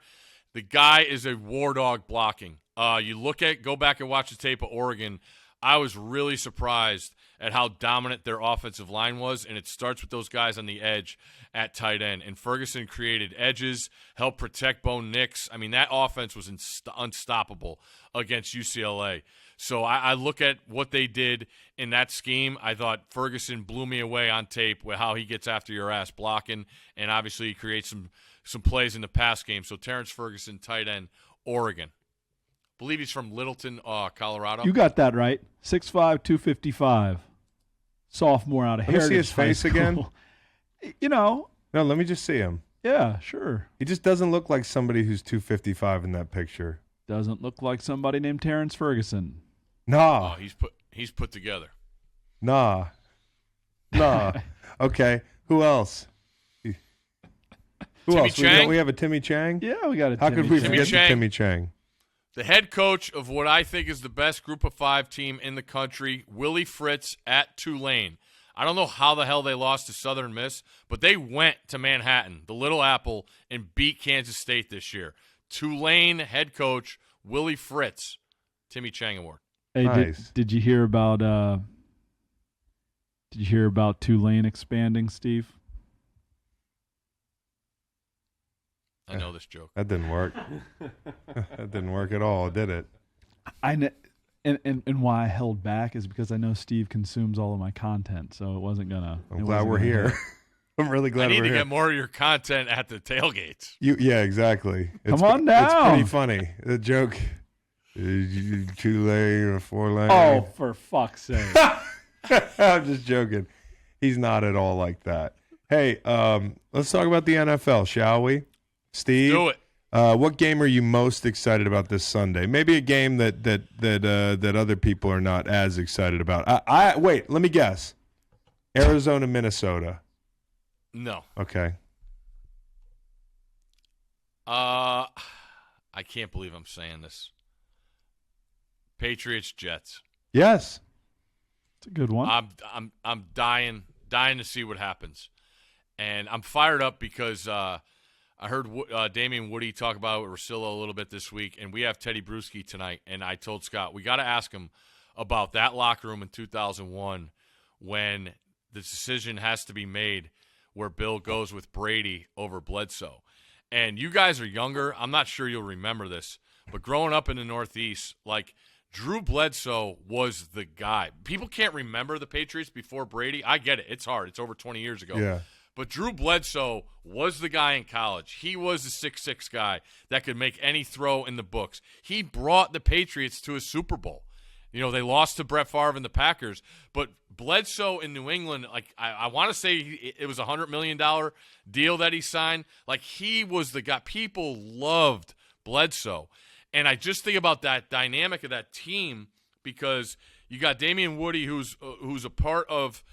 Speaker 3: The guy is a war dog blocking. Go back and watch the tape of Oregon. I was really surprised at how dominant their offensive line was, and it starts with those guys on the edge at tight end. And Ferguson created edges, helped protect Bo Nix. I mean, that offense was unstoppable against UCLA. So I look at what they did in that scheme. I thought Ferguson blew me away on tape with how he gets after your ass blocking, and obviously he creates some plays in the pass game. So Terrence Ferguson, tight end, Oregon. I believe he's from Littleton, Colorado.
Speaker 1: You got that right. 6'5", 255. Sophomore out of Heritage.
Speaker 2: Let me see his face again.
Speaker 1: No,
Speaker 2: let me just see him.
Speaker 1: Yeah, sure.
Speaker 2: He just doesn't look like somebody who's 255 in that picture.
Speaker 1: Doesn't look like somebody named Terrence Ferguson.
Speaker 2: Nah.
Speaker 3: Oh, he's put together.
Speaker 2: Nah. Okay. Who else?
Speaker 3: Timmy Chang?
Speaker 2: We have a Timmy Chang?
Speaker 1: Yeah, we got a
Speaker 2: How
Speaker 1: Timmy
Speaker 2: could we
Speaker 1: Chang.
Speaker 2: forget the Timmy Chang?
Speaker 3: The head coach of what I think is the best Group of 5 team in the country, Willie Fritz at Tulane. I don't know how the hell they lost to Southern Miss, but they went to Manhattan, the Little Apple, and beat Kansas State this year. Tulane head coach Willie Fritz, Timmy Chang Award.
Speaker 1: Hey,
Speaker 2: nice.
Speaker 1: Did you hear about Tulane expanding, Steve?
Speaker 3: I know this joke.
Speaker 2: That didn't work. That didn't work at all, did it?
Speaker 1: And why I held back is because I know Steve consumes all of my content, so it wasn't gonna.
Speaker 2: I'm glad we're here. I'm really glad we're here.
Speaker 3: I need to get more of your content at the tailgates.
Speaker 2: Yeah, exactly.
Speaker 1: Come on down.
Speaker 2: It's pretty funny. The joke. 2-lane or 4-lane.
Speaker 1: Oh, for fuck's sake!
Speaker 2: I'm just joking. He's not at all like that. Hey, let's talk about the NFL, shall we? Steve,
Speaker 3: do it.
Speaker 2: What game are you most excited about this Sunday? Maybe a game that other people are not as excited about. Wait. Let me guess. Arizona, Minnesota.
Speaker 3: No.
Speaker 2: Okay.
Speaker 3: I can't believe I'm saying this. Patriots, Jets.
Speaker 2: Yes.
Speaker 1: It's a good one.
Speaker 3: I'm dying to see what happens, and I'm fired up because I heard Damian Woody talk about it with Russillo a little bit this week, and we have Teddy Bruschi tonight. And I told Scott we got to ask him about that locker room in 2001 when the decision has to be made where Bill goes with Brady over Bledsoe. And you guys are younger. I'm not sure you'll remember this, but growing up in the Northeast, like Drew Bledsoe was the guy. People can't remember the Patriots before Brady. I get it. It's hard. It's over 20 years ago.
Speaker 2: Yeah.
Speaker 3: But Drew Bledsoe was the guy in college. He was the 6'6" guy that could make any throw in the books. He brought the Patriots to a Super Bowl. They lost to Brett Favre and the Packers, but Bledsoe in New England, like I want to say it was a $100 million deal that he signed. Like he was the guy. People loved Bledsoe. And I just think about that dynamic of that team because you got Damian Woody, who's a part of,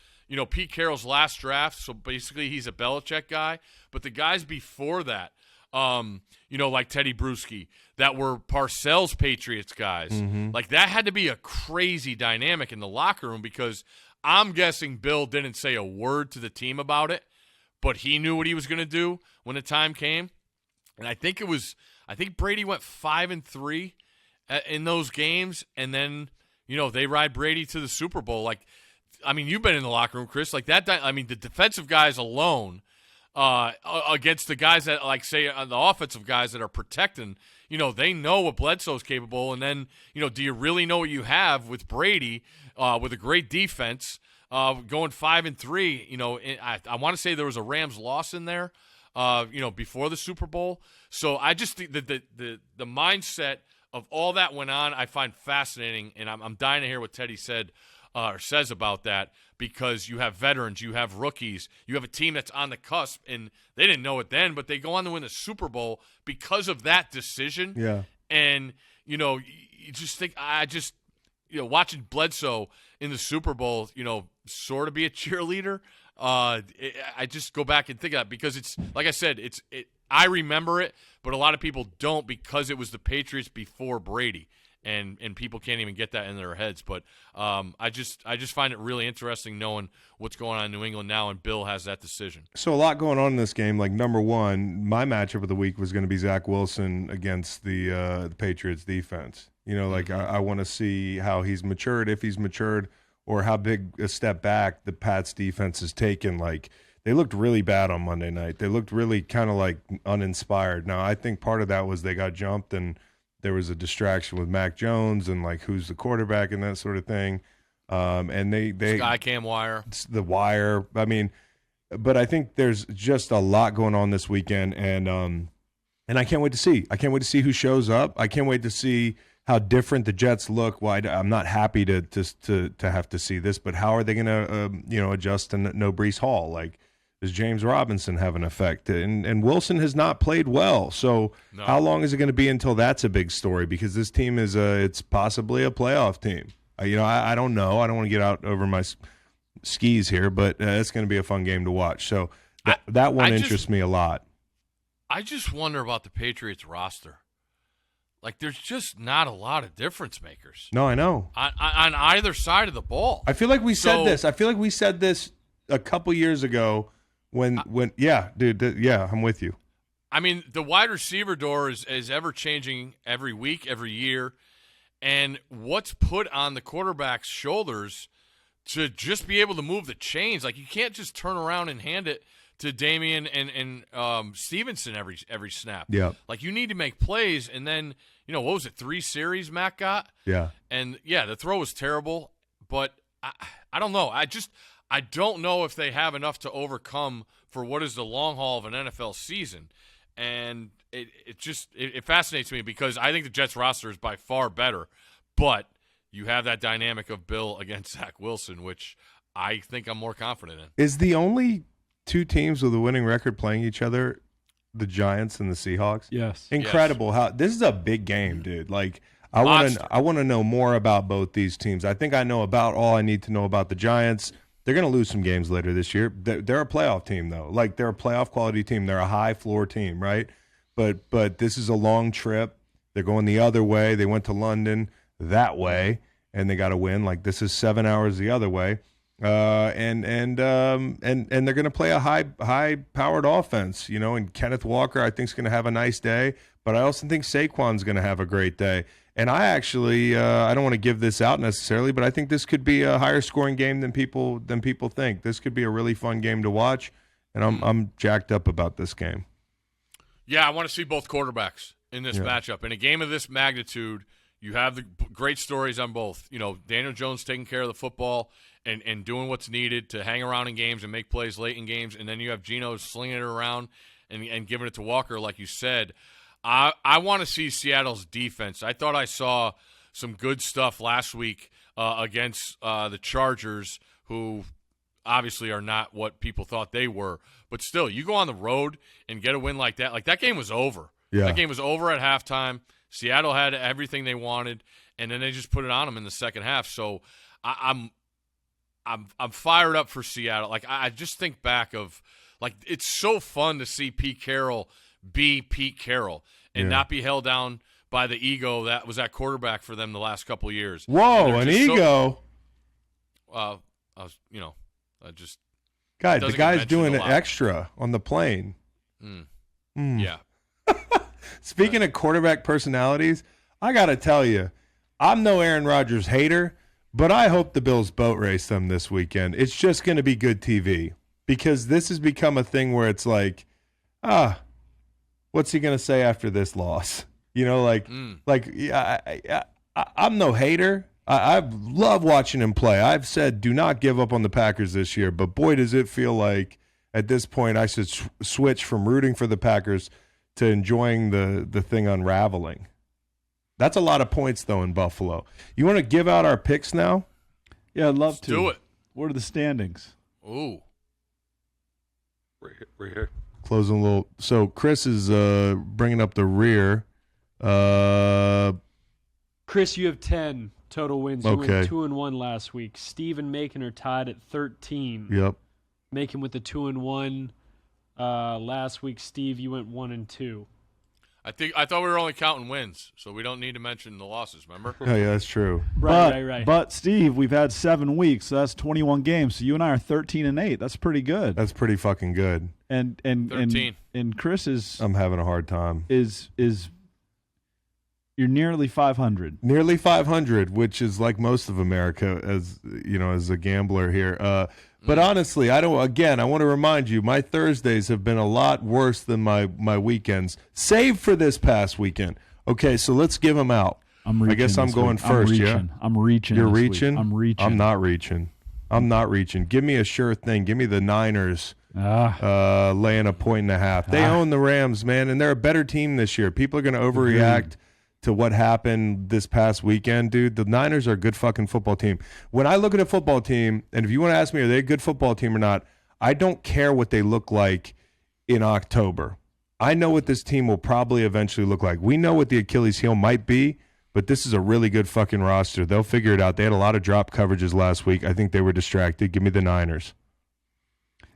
Speaker 3: Pete Carroll's last draft. So basically he's a Belichick guy. But the guys before that, like Teddy Bruschi, that were Parcells Patriots guys. Like that had to be a crazy dynamic in the locker room because I'm guessing Bill didn't say a word to the team about it, but he knew what he was going to do when the time came. And I think Brady went 5-3 in those games, and then they ride Brady to the Super Bowl. Like, I mean, you've been in the locker room, Chris. Like that. I mean, the defensive guys alone against the guys that, like, say, the offensive guys that are protecting. They know what Bledsoe's capable, and then do you really know what you have with Brady with a great defense going 5-3? I want to say there was a Rams loss in there. Before the Super Bowl. So I just think that the mindset of all that went on, I find fascinating, and I'm dying to hear what Teddy said or says about that because you have veterans, you have rookies, you have a team that's on the cusp, and they didn't know it then, but they go on to win the Super Bowl because of that decision.
Speaker 2: Yeah.
Speaker 3: And, you just think watching Bledsoe in the Super Bowl, sort of be a cheerleader. I just go back and think of that because it's like I said, I remember it, but a lot of people don't because it was the Patriots before Brady, and people can't even get that in their heads. But I just find it really interesting knowing what's going on in New England now, and Bill has that decision.
Speaker 2: So a lot going on in this game. Like number one, my matchup of the week was going to be Zach Wilson against the Patriots defense. I want to see how he's matured, if he's matured, or how big a step back the Pats defense has taken. Like they looked really bad on Monday night. They looked really kind of like uninspired. Now I think part of that was they got jumped and there was a distraction with Mac Jones and like who's the quarterback and that sort of thing. And they
Speaker 3: Skycam wire,
Speaker 2: the wire. I mean, but I think there's just a lot going on this weekend, and I can't wait to see. I can't wait to see who shows up. I can't wait to see how different the Jets look. Well, I'm not happy to have to see this, but how are they going to adjust to no Breece Hall? Like, does James Robinson have an effect? And Wilson has not played well. So
Speaker 3: no.
Speaker 2: How long is it going to be until that's a big story? Because this team is it's possibly a playoff team. I don't know. I don't want to get out over my skis here, but it's going to be a fun game to watch. So that one interests me a lot.
Speaker 3: I just wonder about the Patriots roster. Like, there's just not a lot of difference makers.
Speaker 2: No, I know.
Speaker 3: On either side of the ball.
Speaker 2: I feel like we said this. I feel like we said this a couple years ago when yeah, dude, yeah, I'm with you.
Speaker 3: I mean, the wide receiver door is ever changing every week, every year. And what's put on the quarterback's shoulders to just be able to move the chains? Like, you can't just turn around and hand it to Damian and Stevenson every snap.
Speaker 2: Yeah. Like,
Speaker 3: you need to make plays, and then, what was it, 3 series Mac got?
Speaker 2: Yeah.
Speaker 3: And, yeah, the throw was terrible, but I don't know. I don't know if they have enough to overcome for what is the long haul of an NFL season. And it fascinates me because I think the Jets roster is by far better, but you have that dynamic of Bill against Zach Wilson, which I think I'm more confident in.
Speaker 2: Is the only two teams with a winning record playing each other the Giants and the Seahawks?
Speaker 1: Yes.
Speaker 2: Incredible.
Speaker 3: Yes.
Speaker 2: How this is a big game, dude. Like, I want to know more about both these teams. I think I know about all I need to know about the Giants. They're going to lose some games later this year. They're a playoff team, though. Like, they're a playoff quality team. They're a high floor team, right? But this is a long trip. They're going the other way. They went to London that way, and they got a win. Like, this is 7 hours the other way. And they're going to play a high powered offense, and Kenneth Walker, I think, is going to have a nice day, but I also think Saquon's going to have a great day. And I actually, I don't want to give this out necessarily, but I think this could be a higher scoring game than people think. This could be a really fun game to watch, and I'm jacked up about this game.
Speaker 3: Yeah, I want to see both quarterbacks in this matchup. In a game of this magnitude, you have the great stories on both. Daniel Jones taking care of the football and doing what's needed to hang around in games and make plays late in games, and then you have Geno slinging it around and giving it to Walker, like you said. I want to see Seattle's defense. I thought I saw some good stuff last week against the Chargers, who obviously are not what people thought they were. But still, you go on the road and get a win like that. Like, that game was over.
Speaker 2: Yeah.
Speaker 3: That game was over at halftime. Seattle had everything they wanted, and then they just put it on them in the second half. So I'm fired up for Seattle. Like, I just think back of, like, it's so fun to see Pete Carroll be Pete Carroll and not be held down by the ego that was at quarterback for them the last couple of years.
Speaker 2: Whoa, an ego.
Speaker 3: I was, just
Speaker 2: God, the
Speaker 3: doesn't
Speaker 2: guy's
Speaker 3: get
Speaker 2: doing
Speaker 3: mentioned
Speaker 2: it
Speaker 3: a lot.
Speaker 2: extra on the plane.
Speaker 3: Yeah.
Speaker 2: Speaking of quarterback personalities, I got to tell you, I'm no Aaron Rodgers hater, but I hope the Bills boat race them this weekend. It's just going to be good TV because this has become a thing where it's like, what's he going to say after this loss? I'm no hater. I love watching him play. I've said do not give up on the Packers this year, but boy, does it feel like at this point I should switch from rooting for the Packers to enjoying the thing unraveling. That's a lot of points, though, in Buffalo. You want to give out our picks now?
Speaker 1: Yeah, I'd love
Speaker 3: Let's
Speaker 1: to.
Speaker 3: do it.
Speaker 1: What are the standings?
Speaker 3: Ooh.
Speaker 4: Right here.
Speaker 2: Closing a little. So Chris is bringing up the rear.
Speaker 5: Chris, you have 10 total wins. You
Speaker 2: Okay.
Speaker 5: went 2-1 last week. Steve and Macon are tied at 13.
Speaker 2: Yep.
Speaker 5: Macon with the 2-1. Last week, Steve, you went 1-2.
Speaker 3: I thought we were only counting wins, so we don't need to mention the losses, remember?
Speaker 2: Oh, yeah, that's true.
Speaker 5: Right.
Speaker 1: But Steve, we've had 7 weeks, so that's 21 games. So you and I are 13-8. That's pretty good.
Speaker 2: That's pretty fucking good.
Speaker 1: And
Speaker 3: 13.
Speaker 1: And Chris is
Speaker 2: I'm having a hard time.
Speaker 1: You're nearly 500.
Speaker 2: Nearly 500, which is like most of America as a gambler here. But honestly, I want to remind you, my Thursdays have been a lot worse than my weekends, save for this past weekend. Okay, so let's give them out. I guess I'm going first, yeah?
Speaker 1: I'm reaching.
Speaker 2: You're
Speaker 1: this week.
Speaker 2: reaching?
Speaker 1: I'm reaching.
Speaker 2: I'm not reaching. Give me a sure thing. Give me the Niners laying a 1.5. They own the Rams, man, and they're a better team this year. People are going to overreact to what happened this past weekend, dude. The Niners are a good fucking football team. When I look at a football team, and if you want to ask me, are they a good football team or not, I don't care what they look like in October. I know what this team will probably eventually look like. We know what the Achilles heel might be, but this is a really good fucking roster. They'll figure it out. They had a lot of drop coverages last week. I think they were distracted. Give me the Niners.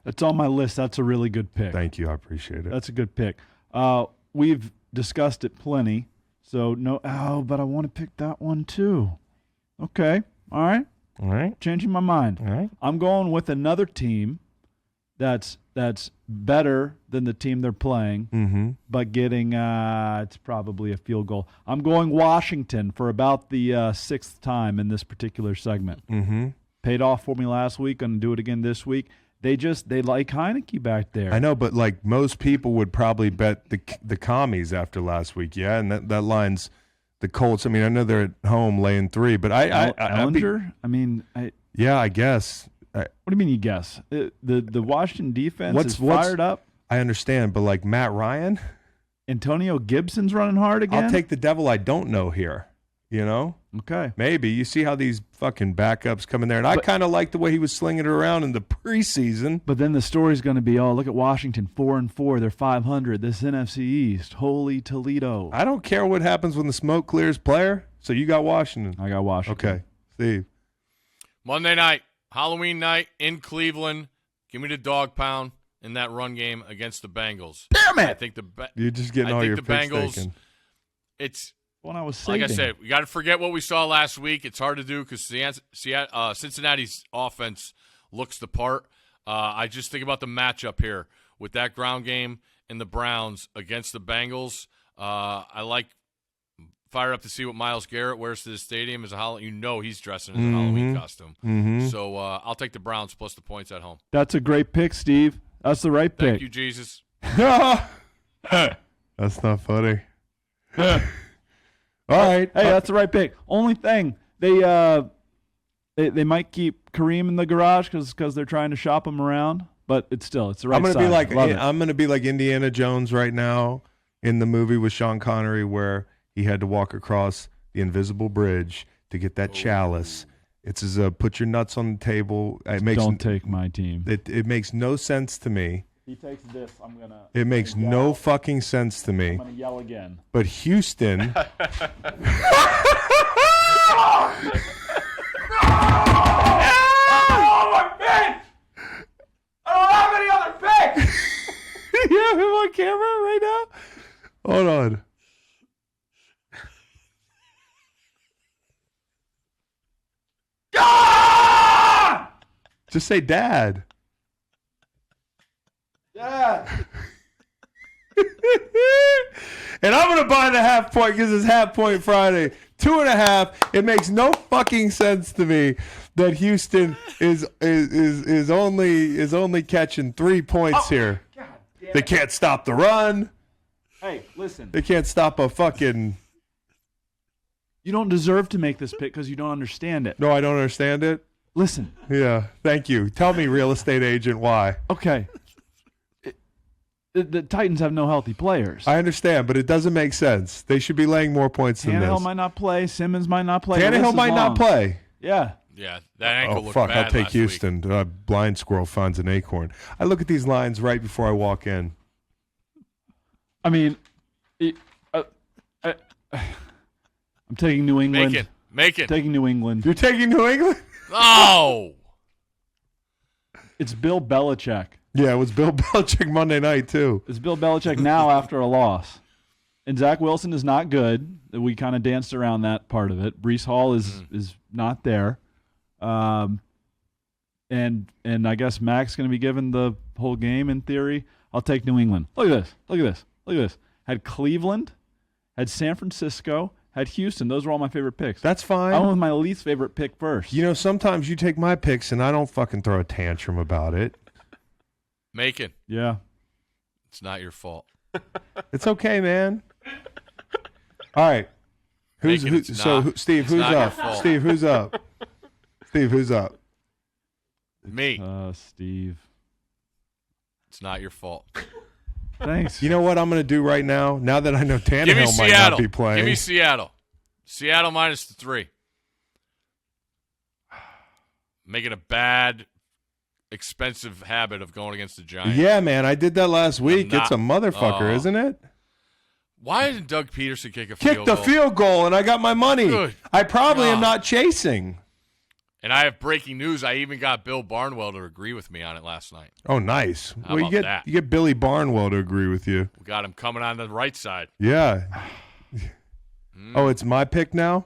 Speaker 1: That's on my list. That's a really good pick.
Speaker 2: Thank you. I appreciate it.
Speaker 1: That's a good pick. We've discussed it plenty. So, but I want to pick that one too. Okay. All right. Changing my mind.
Speaker 2: All right.
Speaker 1: I'm going with another team that's better than the team they're playing, but getting it's probably a field goal. I'm going Washington for about the 6th time in this particular segment. Paid off for me last week. Going to do it again this week. They like Heineke back there.
Speaker 2: I know, but like most people would probably bet the commies after last week, yeah, and that line's the Colts. I mean, I know they're at home laying 3, but
Speaker 1: Ellinger?
Speaker 2: I guess.
Speaker 1: What do you mean you guess? The Washington defense is fired up.
Speaker 2: I understand, but like Matt Ryan,
Speaker 1: Antonio Gibson's running hard again.
Speaker 2: I'll take the devil I don't know here.
Speaker 1: Okay.
Speaker 2: Maybe. You see how these fucking backups come in there. And I kind of like the way he was slinging it around in the preseason.
Speaker 1: But then the story's going to be, look at Washington, 4-4. They're 500. This NFC East. Holy Toledo.
Speaker 2: I don't care what happens when the smoke clears, player. So you got Washington.
Speaker 1: I got Washington.
Speaker 2: Okay. Steve.
Speaker 3: Monday night, Halloween night in Cleveland. Give me the dog pound in that run game against the Bengals.
Speaker 1: Damn it!
Speaker 3: I think
Speaker 2: You're just getting all your
Speaker 3: the
Speaker 2: picks
Speaker 3: Bengals,
Speaker 2: taken.
Speaker 3: It's
Speaker 1: when I was saving.
Speaker 3: like I said, we got to forget what we saw last week. It's hard to do because Cincinnati's offense looks the part. I just think about the matchup here with that ground game and the Browns against the Bengals. I like fired up to see what Myles Garrett wears to the stadium as a Halloween. He's dressing in a Halloween costume. So I'll take the Browns plus the points at home.
Speaker 1: That's a great pick, Steve. That's the right pick.
Speaker 3: Thank you, Jesus.
Speaker 2: That's not funny. All right.
Speaker 1: Hey, that's the right pick. Only thing, they might keep Kareem in the garage because they're trying to shop him around, but it's the right
Speaker 2: I'm
Speaker 1: side.
Speaker 2: gonna be like Indiana Jones right now in the movie with Sean Connery where he had to walk across the invisible bridge to get that chalice. It's as put your nuts on the table.
Speaker 1: Don't take my team.
Speaker 2: It makes no sense to me.
Speaker 1: He takes this. I'm gonna.
Speaker 2: It makes no fucking sense to me.
Speaker 1: I'm gonna yell again.
Speaker 2: But Houston. You have him on camera right now? Hold on. Just say dad. Dad. And I'm going to buy the half point because it's half point Friday. 2.5. It makes no fucking sense to me that Houston is only catching 3 points here. They can't stop the run.
Speaker 1: Hey, listen.
Speaker 2: They can't stop a fucking.
Speaker 1: You don't deserve to make this pick because you don't understand it.
Speaker 2: No, I don't understand it.
Speaker 1: Listen.
Speaker 2: Yeah, thank you. Tell me, real estate agent, why.
Speaker 1: Okay. The Titans have no healthy players.
Speaker 2: I understand, but it doesn't make sense. They should be laying more points than this.
Speaker 1: Tannehill might not play. Simmons might not play.
Speaker 2: Tannehill might not play.
Speaker 1: Yeah.
Speaker 3: Yeah, that ankle looked
Speaker 2: fuck!
Speaker 3: bad
Speaker 2: I'll take
Speaker 3: last
Speaker 2: Houston. Blind squirrel finds an acorn. I look at these lines right before I walk in.
Speaker 1: I mean, I'm taking New England.
Speaker 3: Macon.
Speaker 1: Taking New England.
Speaker 2: You're taking New England?
Speaker 3: Oh!
Speaker 1: It's Bill Belichick.
Speaker 2: Yeah, it was Bill Belichick Monday night, too.
Speaker 1: It's Bill Belichick now after a loss. And Zach Wilson is not good. We kind of danced around that part of it. Breece Hall is not there. And I guess Mac's going to be given the whole game in theory. I'll take New England. Look at this. Had Cleveland, had San Francisco, had Houston. Those were all my favorite picks.
Speaker 2: That's fine.
Speaker 1: I went with my least favorite pick first.
Speaker 2: You know, sometimes you take my picks and I don't fucking throw a tantrum about it.
Speaker 3: Macon.
Speaker 1: Yeah.
Speaker 3: It's not your fault.
Speaker 2: It's okay, man. All right. Steve, who's up? Steve, who's up? Steve, who's up?
Speaker 3: Me.
Speaker 1: Steve.
Speaker 3: It's not your fault.
Speaker 1: Thanks.
Speaker 2: You know what I'm going to do right now? Now that I know Tannehill might not be playing.
Speaker 3: Give me Seattle. Seattle minus the 3. Making a bad, expensive habit of going against the Giants.
Speaker 2: Yeah, man. I did that last week. It's a motherfucker, isn't it?
Speaker 3: Why didn't Doug Peterson kick a field goal?
Speaker 2: Kicked the field goal, and I got my money.
Speaker 3: Good
Speaker 2: I probably am
Speaker 3: God.
Speaker 2: not chasing.
Speaker 3: And I have breaking news. I even got Bill Barnwell to agree with me on it last night.
Speaker 2: Oh, nice.
Speaker 3: How about that?
Speaker 2: You get Billy Barnwell to agree with you.
Speaker 3: We got him coming on the right side.
Speaker 2: Yeah. Oh, it's my pick now?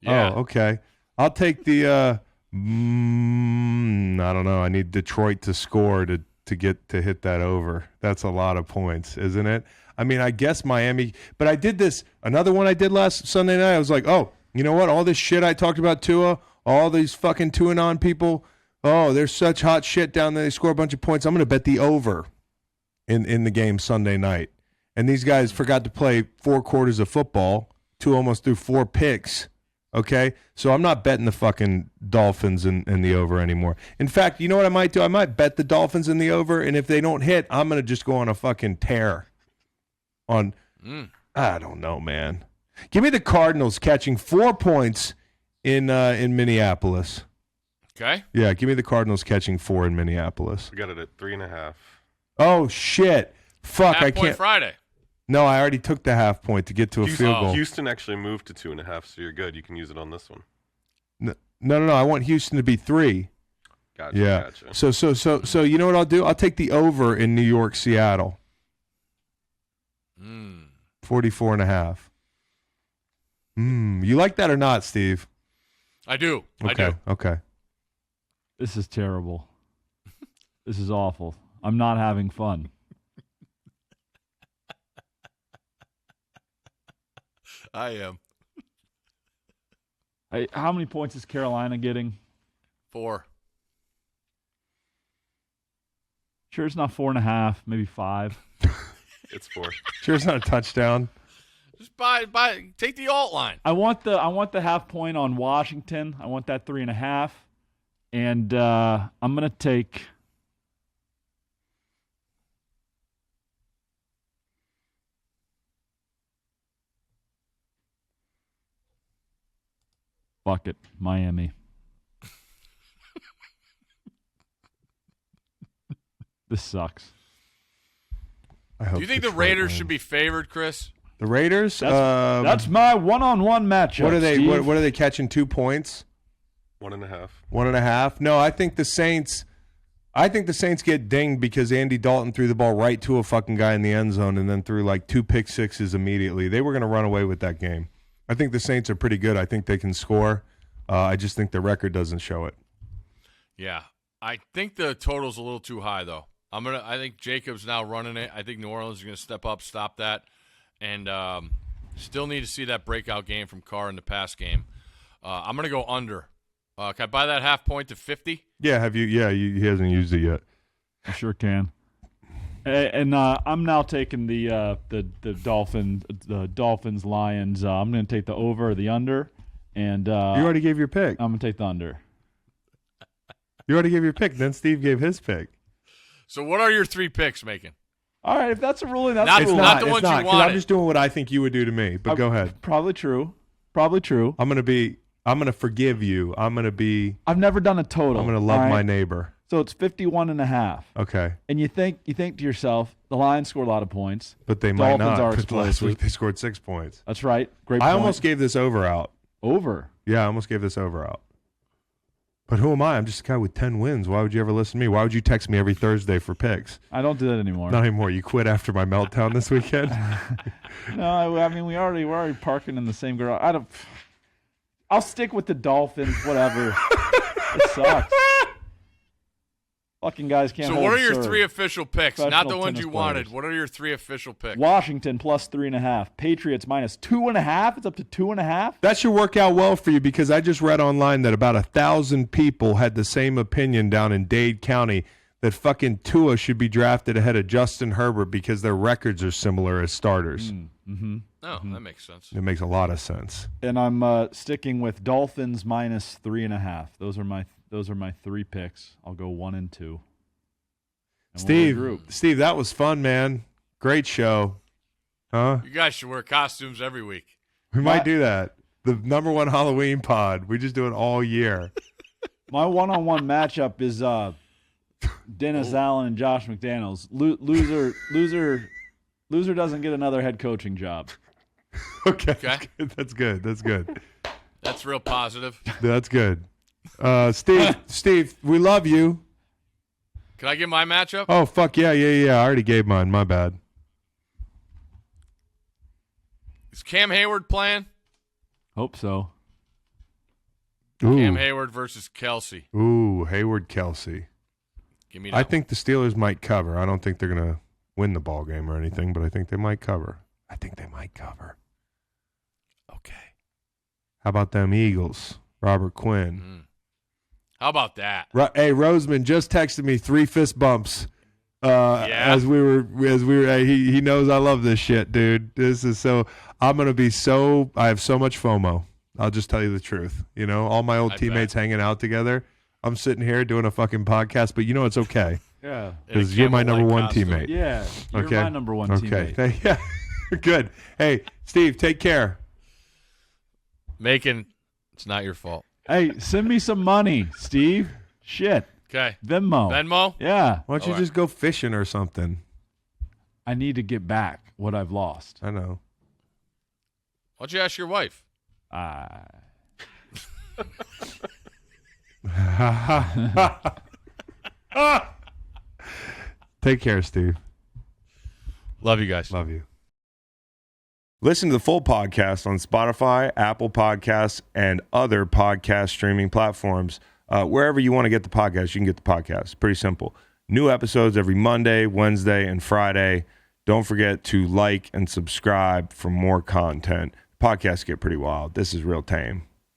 Speaker 3: Yeah.
Speaker 2: Oh, okay. I'll take the I don't know. I need Detroit to score to hit that over. That's a lot of points, isn't it? I mean, I guess Miami, but I did this. Another one I did last Sunday night. I was like, oh, you know what? All this shit I talked about Tua, all these fucking two-and-on people. Oh, they're such hot shit down there. They score a bunch of points. I'm going to bet the over in the game Sunday night. And these guys forgot to play 4 quarters of football. Tua almost threw 4 picks. Okay, so I'm not betting the fucking Dolphins in the over anymore. In fact, you know what I might do? I might bet the Dolphins in the over, and if they don't hit, I'm going to just go on a fucking tear. I don't know, man. Give me the Cardinals catching 4 points in Minneapolis.
Speaker 3: Okay.
Speaker 2: Yeah, give me the Cardinals catching 4 in Minneapolis.
Speaker 4: We got it at 3.5.
Speaker 2: Oh shit! Fuck, I can't.
Speaker 3: Friday.
Speaker 2: No, I already took the half point to get to a field goal.
Speaker 4: Houston actually moved to 2.5, so you're good. You can use it on this one.
Speaker 2: No. I want Houston to be 3.
Speaker 4: Gotcha.
Speaker 2: Yeah.
Speaker 4: Gotcha.
Speaker 2: So you know what I'll do? I'll take the over in New York, Seattle. 44.5. You like that or not, Steve?
Speaker 3: I do.
Speaker 2: Okay.
Speaker 3: I do.
Speaker 2: Okay.
Speaker 1: This is terrible. This is awful. I'm not having fun.
Speaker 3: I am.
Speaker 1: Hey, how many points is Carolina getting?
Speaker 3: 4.
Speaker 1: Sure, it's not 4.5, maybe 5.
Speaker 4: It's 4.
Speaker 2: Sure, it's not a touchdown.
Speaker 3: Just take the alt line.
Speaker 1: I want the half point on Washington. I want that 3.5, and I'm gonna take. Fuck it, Miami. This sucks.
Speaker 2: I hope
Speaker 3: Do you think the
Speaker 2: Detroit
Speaker 3: Raiders
Speaker 2: wins.
Speaker 3: should be favored, Chris?
Speaker 2: The Raiders?
Speaker 1: That's my one-on-one matchup.
Speaker 2: What are they?
Speaker 1: Steve.
Speaker 2: What are they catching? 2 points?
Speaker 4: 1.5.
Speaker 2: 1.5? No, I think the Saints. I think the Saints get dinged because Andy Dalton threw the ball right to a fucking guy in the end zone and then threw like 2 pick sixes immediately. They were going to run away with that game. I think the Saints are pretty good. I think they can score. I just think the record doesn't show it.
Speaker 3: Yeah. I think the total's a little too high, though. I think Jacobs now running it. I think New Orleans is going to step up, stop that, and still need to see that breakout game from Carr in the pass game. I'm going to go under. Can I buy that half point to 50?
Speaker 2: Yeah, have you? Yeah, he hasn't used it yet.
Speaker 1: I sure can. And I'm now taking the Dolphins Lions. I'm going to take the over or the under, and
Speaker 2: You already gave your pick.
Speaker 1: I'm going to take the under.
Speaker 2: You already gave your pick. Then Steve gave his pick.
Speaker 3: So what are your 3 picks, Macon?
Speaker 1: All right, if that's a ruling, that's
Speaker 3: Not-
Speaker 1: a
Speaker 2: It's
Speaker 1: ruling.
Speaker 3: not
Speaker 2: not.
Speaker 3: the
Speaker 2: It's
Speaker 3: ones you
Speaker 2: not. 'Cause I'm
Speaker 3: wanted.
Speaker 2: just doing what I think you would do to me. But go ahead.
Speaker 1: Probably true. Probably true.
Speaker 2: I'm gonna forgive you. I'm gonna
Speaker 1: I've never done a total.
Speaker 2: love
Speaker 1: all right?
Speaker 2: my neighbor.
Speaker 1: So it's 51.5.
Speaker 2: Okay,
Speaker 1: And you think to yourself, the Lions score a lot of points.
Speaker 2: but they might
Speaker 1: Dolphins
Speaker 2: not.
Speaker 1: are
Speaker 2: Because last
Speaker 1: explosive.
Speaker 2: week they scored 6 points.
Speaker 1: That's right. Great
Speaker 2: I
Speaker 1: point.
Speaker 2: almost gave this over out.
Speaker 1: Over.
Speaker 2: Yeah, I almost gave this over out. But who am I? I'm just a guy with 10 wins. Why would you ever listen to me? Why would you text me every Thursday for picks?
Speaker 1: I don't do that anymore.
Speaker 2: Not anymore. You quit after my meltdown this weekend.
Speaker 1: No, I mean we're already parking in the same garage. I'll stick with the Dolphins. Whatever. It sucks. Fucking guys can't.
Speaker 3: So
Speaker 1: hold
Speaker 3: what are your
Speaker 1: serve.
Speaker 3: 3 official picks? Not
Speaker 1: Professional
Speaker 3: the ones
Speaker 1: tennis
Speaker 3: you wanted.
Speaker 1: players.
Speaker 3: What are your 3 official picks?
Speaker 1: Washington plus 3.5. Patriots minus 2.5. It's up to 2.5.
Speaker 2: That should work out well for you because I just read online that about 1,000 people had the same opinion down in Dade County that fucking Tua should be drafted ahead of Justin Herbert because their records are similar as starters.
Speaker 3: Oh, that makes sense.
Speaker 2: It makes a lot of sense.
Speaker 1: And I'm sticking with Dolphins minus 3.5. Those are my 3 picks. I'll go 1 and 2. And we'll regroup.
Speaker 2: Steve, that was fun, man. Great show. Huh?
Speaker 3: You guys should wear costumes every week.
Speaker 2: We might do that. The #1 Halloween pod. We just do it all year.
Speaker 1: My one-on-one matchup is Dennis Allen and Josh McDaniels. Loser doesn't get another head coaching job.
Speaker 2: Okay.
Speaker 3: Okay.
Speaker 2: That's good. That's good.
Speaker 3: That's real positive.
Speaker 2: That's good. Steve, we love you.
Speaker 3: Can I get my matchup?
Speaker 2: Oh, fuck yeah. I already gave mine. My bad.
Speaker 3: Is Cam Hayward playing?
Speaker 1: Hope so.
Speaker 3: Cam Hayward versus Kelsey.
Speaker 2: Ooh, Hayward Kelsey.
Speaker 3: Give me that.
Speaker 2: I think the Steelers might cover. I don't think they're going to win the ball game or anything, but I think they might cover.
Speaker 3: Okay.
Speaker 2: How about them Eagles? Robert Quinn.
Speaker 3: How about that?
Speaker 2: Hey, Roseman just texted me 3 fist bumps.
Speaker 3: Yeah.
Speaker 2: As we were. He knows I love this shit, dude. This is so. I have so much FOMO. I'll just tell you the truth. You know, all my old
Speaker 3: I
Speaker 2: teammates hanging out together. I'm sitting here doing a fucking podcast, but you know it's okay
Speaker 1: Yeah.
Speaker 2: because you're my
Speaker 3: Camel-like
Speaker 2: #1
Speaker 3: costume.
Speaker 2: teammate.
Speaker 1: Yeah. You're
Speaker 2: Okay.
Speaker 1: my #1 teammate.
Speaker 2: Okay. Yeah. Good. Hey, Steve, take care.
Speaker 3: Macon, it's not your fault.
Speaker 1: Hey, send me some money, Steve. Shit.
Speaker 3: Okay.
Speaker 1: Venmo.
Speaker 3: Venmo?
Speaker 1: Yeah.
Speaker 2: Why don't you
Speaker 3: All right.
Speaker 2: just go fishing or something?
Speaker 1: I need to get back what I've lost.
Speaker 2: I know.
Speaker 3: Why don't you ask your wife?
Speaker 2: Take care, Steve.
Speaker 3: Love you guys.
Speaker 2: Love you. Listen to the full podcast on Spotify, Apple Podcasts, and other podcast streaming platforms. Wherever you want to get the podcast, you can get the podcast. Pretty simple. New episodes every Monday, Wednesday, and Friday. Don't forget to like and subscribe for more content. Podcasts get pretty wild. This is real tame.